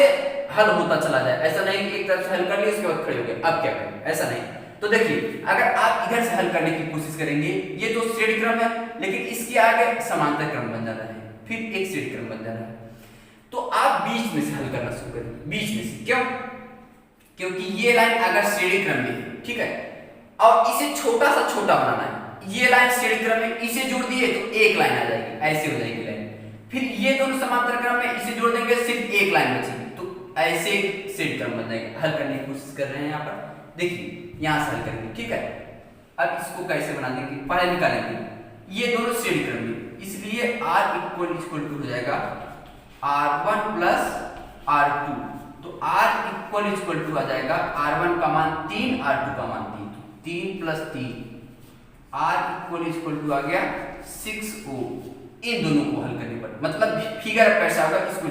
S1: हल होता चला जाए। ऐसा नहीं कि एक तरफ से हल कर लिया उसके बाद खड़े हो गए अब क्या करें, ऐसा नहीं। तो देखिए अगर आप इधर से हल करने की कोशिश करेंगे, ये तो श्रेणी क्रम है, लेकिन इसके आगे समांतर क्रम बन जाता है, फिर एक श्रेणी क्रम बन जाता है। तो आप बीच में से हल करना शुरू करेंगे, बीच में से। क्यों? क्योंकि ये लाइन अगर श्रेणी क्रम में है, ठीक है, और इसे छोटा सा छोटा बनाना है। ये लाइन श्रेणी क्रम में, इसे जोड़ दिए तो एक लाइन आ जाएगी, ऐसे हो जाएगी लाइन। फिर ये दोनों समांतर क्रम में, इसे जोड़ देंगे सिर्फ एक लाइन बचेगी, तो ऐसे श्रेणी क्रम बन जाएगा। हल करने की कोशिश कर रहे हैं यहाँ पर, देखिए यहाँ से हल करेंगे। ठीक है, अब इसको कैसे बना देंगे, पहले निकालेंगे। ये दोनों श्रेणी क्रम में, इसलिए R इक्वल टू हो जाएगा R1 प्लस R2। तो R इक्वल टू आ जाएगा R1 का मान 3, R2 का मान 3, 3 प्लस 3, R इक्वल टू आ गया 6 ओम। इन दोनों को हल करने पर मतलब फिगर कैसा होगा इसको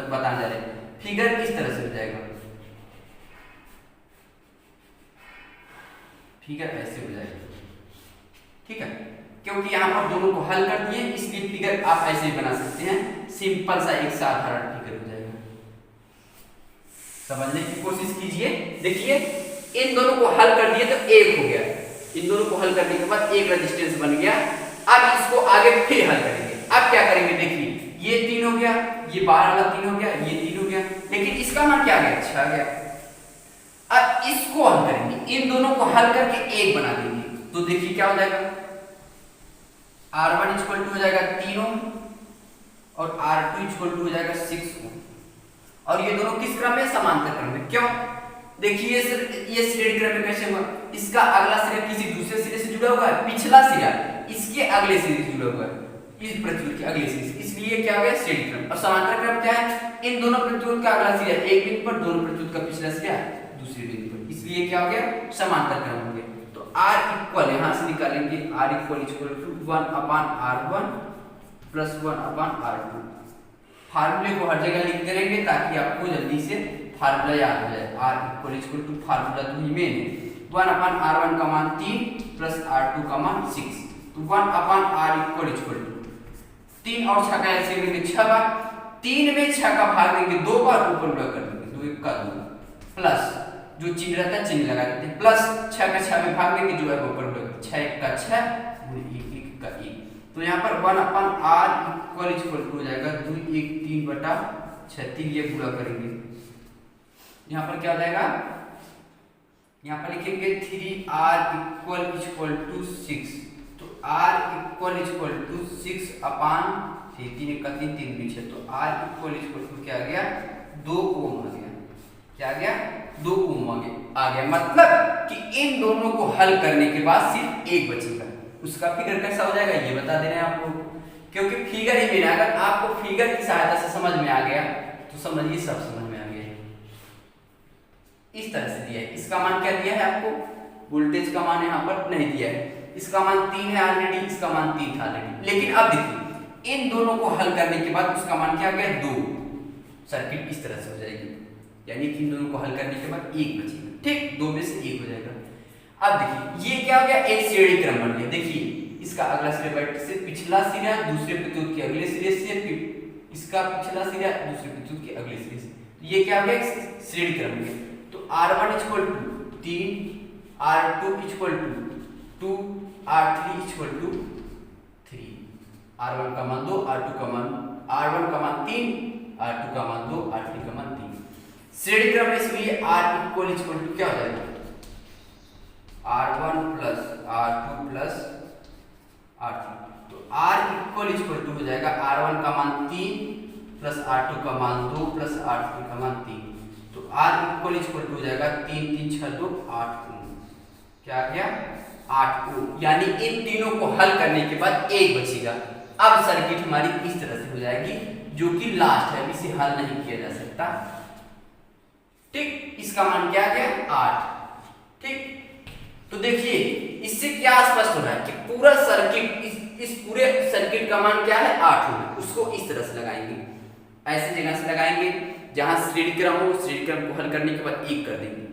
S1: बताने जा रहे हैं। फिगर इस तरह से हो जाएगा, फिगर ऐसे हो जाएगा। ठीक है, क्योंकि यहाँ पर दोनों को हल कर दिए इसलिए फिगर आप ऐसे ही बना सकते हैं। सिंपल सा एक साधारण फिगर हो जाएगा, समझने की कोशिश कीजिए। देखिए इन दोनों को हल कर दिए तो एक हो गया, इन दोनों को हल करने के बाद एक रेजिस्टेंस बन गया। अब इसको आगे फिर हल करेंगे। अब क्या करेंगे, देखिए ये 3 हो गया, ये 12 वाला 3 हो गया, ये 3 हो गया, लेकिन इसका मान क्या आ गया, 6 आ गया। अब इसको हल करेंगे, इन दोनों को हल करके एक बना देंगे। तो देखिए क्या हो जाएगा, R1 इक्वल टू हो जाएगा 3 ओम और R2 इक्वल टू हो जाएगा 6 ओम। और ये दोनों किस क्रम में, समांतर क्रम में। क्यों? देखिए ये श्रेणी क्रम में कैसे हुआ, इसका अगला सिरा किसी दूसरे सिरे से जुड़ा हुआ है, पिछला सिरा इसके अगले सिरे से जुड़ा हुआ है, इस प्रतिरोध के अगले सिरे से, इसलिए क्या हो गया श्रेणी क्रम। और समांतर क्रम क्या है, इन दोनों प्रतिरोध का अगला सिरा एक बिंदु पर, दोनों प्रतिरोध का पिछला सिरा दूसरे बिंदु पर, इसलिए क्या हो गया, समांतर क्रम हो गया। तो R इक्वल यहां से निकालेंगे, R equal to 1/R1 plus 1/R2। फार्मूले को हर जगह लिख देंगे ताकि आपको जल्दी से फार्मूला याद हो जाए। R इक्वल टू फार्मूला तो ही मेन है, 1/R1 का मान 3 प्लस R2 का मान 6। तो 1/R इक्वल टू 3 और 6 का ऐसे लेंगे 6 बार, 3 में 6 का भाग देंगे 2 बार, ऊपर उलट कर देंगे, 2 1 का 2 प्लस जो चिन्ह रहता है चिन्ह लगा देते हैं, प्लस 6 का 6 में भाग देंगे, जो है ऊपर उलट, 6 1 का 6 1 1 का 1। तो यहाँ पर 1/R इक्वल टू हो जाएगा 2 1 3/6, 3 ये पूरा करेंगे। यहाँ पर क्या हो जाएगा, यहाँ पर लिखेंगे 3R इक्वल टू 6। तो R इक्वल टू 6/3, 3 1 का 3 3 भी 6। तो R इक्वल टू क्या आ गया, 2 ओम आ गया। क्या आ गया, 2 ओम आ गया। मतलब कि इन दोनों को हल करने के बाद सिर्फ एक बचेगा। उसका फिगर कैसा हो जाएगा ये बता दे रहे हैं आपको, क्योंकि फिगर ही मेरा, अगर आपको फिगर की सहायता से समझ में आ गया तो समझिए सब समझ में आ गया। इस तरह से दिया है, इसका मान क्या दिया है आपको, वोल्टेज का मान यहाँ पर नहीं दिया है, इसका मान 3 है ऑलरेडी, इसका मान 3 था ऑलरेडी। लेकिन अब देखिए इन दोनों को हल करने के बाद उसका मान क्या हो गया, 2। सर्किट इस तरह से हो जाएगी। यानी कि इन दोनों को हल करने के बाद 1 बचेगा। ठीक, 2 में से 1 हो जाएगा। अब देखिए ये क्या हो गया, एक श्रेणी क्रम बन गया। देखिए इसका अगला सिरा बैठ से पिछला सिरा दूसरे प्रत्युत के अगले सिरे से, इसका पिछला सिरा दूसरे प्रत्युत के अगले सिरे से, ये क्या हो गया, श्रेणी क्रम में। तो R1 equal to 3, R2 equal to 2, R3 equal to 3। R1 का मान 2, R1 का मान 3, R2 का मान 2, R3 का मान 3। श्रेणी क्रम में इसलिए R इक्वल टू क्या हो जाएगा, R1 plus R2 plus R3। तो R इक्वल टू हो जाएगा R1 का मान 3 प्लस R2 का मान 2 प्लस R3 का मान 3। तो R इक्वल टू हो जाएगा 3 3 6 2 8 ओम। क्या आ गया, 8 ओम। यानी इन तीनों को हल करने के बाद 1 बचेगा। अब सर्किट हमारी इस तरह से हो जाएगी, जो कि लास्ट है, इसे हल नहीं किया जा सकता। ठीक, इसका मान क्या आ गया, 8। ठीक, तो देखिए इससे क्या स्पष्ट हो रहा है कि पूरा सर्किट, इस पूरे सर्किट का मान क्या है, 8 ओम। उसको इस तरह से लगाएंगे, ऐसी जगह से लगाएंगे जहां श्रेणी क्रम हो, श्रेणी क्रम को हल करने के बाद 1 कर देंगे।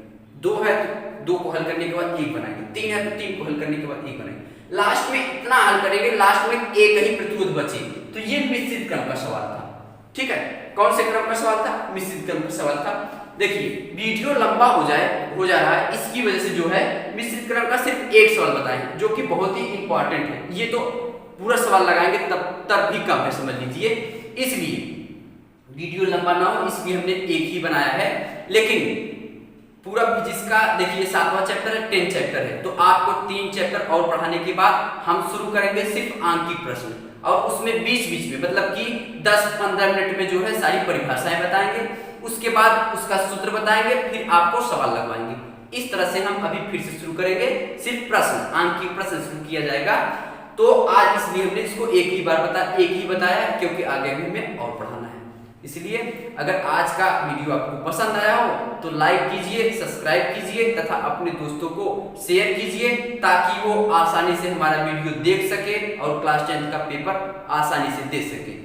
S1: 2 है तो 2 को हल करने के बाद 1 बनाएंगे, 3 है तो 3 को हल करने के बाद 1 बनाएंगे। लास्ट में इतना हल करेंगे, लास्ट में एक ही प्रत्युत बचे। तो ये मिश्रित क्रम का सवाल था। ठीक है, कौन से क्रम का सवाल था, मिश्रित क्रम का सवाल था। देखिए वीडियो लंबा हो जा रहा है, इसकी वजह से जो है मिश्रित क्रम का सिर्फ एक सवाल बताएं, जो कि बहुत ही इंपॉर्टेंट है। ये तो पूरा सवाल लगाएंगे तब भी कम है, समझ लीजिए। इसलिए वीडियो लंबा ना हो इसलिए हमने एक ही बनाया है। लेकिन पूरा फिजिक्स का देखिए 7वां चैप्टर है, 10 चैप्टर है, तो आपको 3 चैप्टर और पढ़ाने के बाद हम शुरू करेंगे सिर्फ आंकिक प्रश्न, और उसमें बीच बीच में मतलब कि 10-15 मिनट में जो है सारी परिभाषाएं बताएंगे, उसके बाद उसका सूत्र बताएंगे, फिर आपको सवाल लगवाएंगे। इस तरह से हम अभी फिर से शुरू करेंगे, सिर्फ प्रश्न, आंकिक प्रश्न शुरू किया जाएगा। तो आज इसलिए हमने इसको एक ही बताया क्योंकि आगे भी हमें और पढ़ाना है। इसलिए अगर आज का वीडियो आपको पसंद आया हो तो लाइक कीजिए, सब्सक्राइब कीजिए तथा अपने दोस्तों को शेयर कीजिए, ताकि वो आसानी से हमारा वीडियो देख सके और क्लास 10 का पेपर आसानी से दे सके।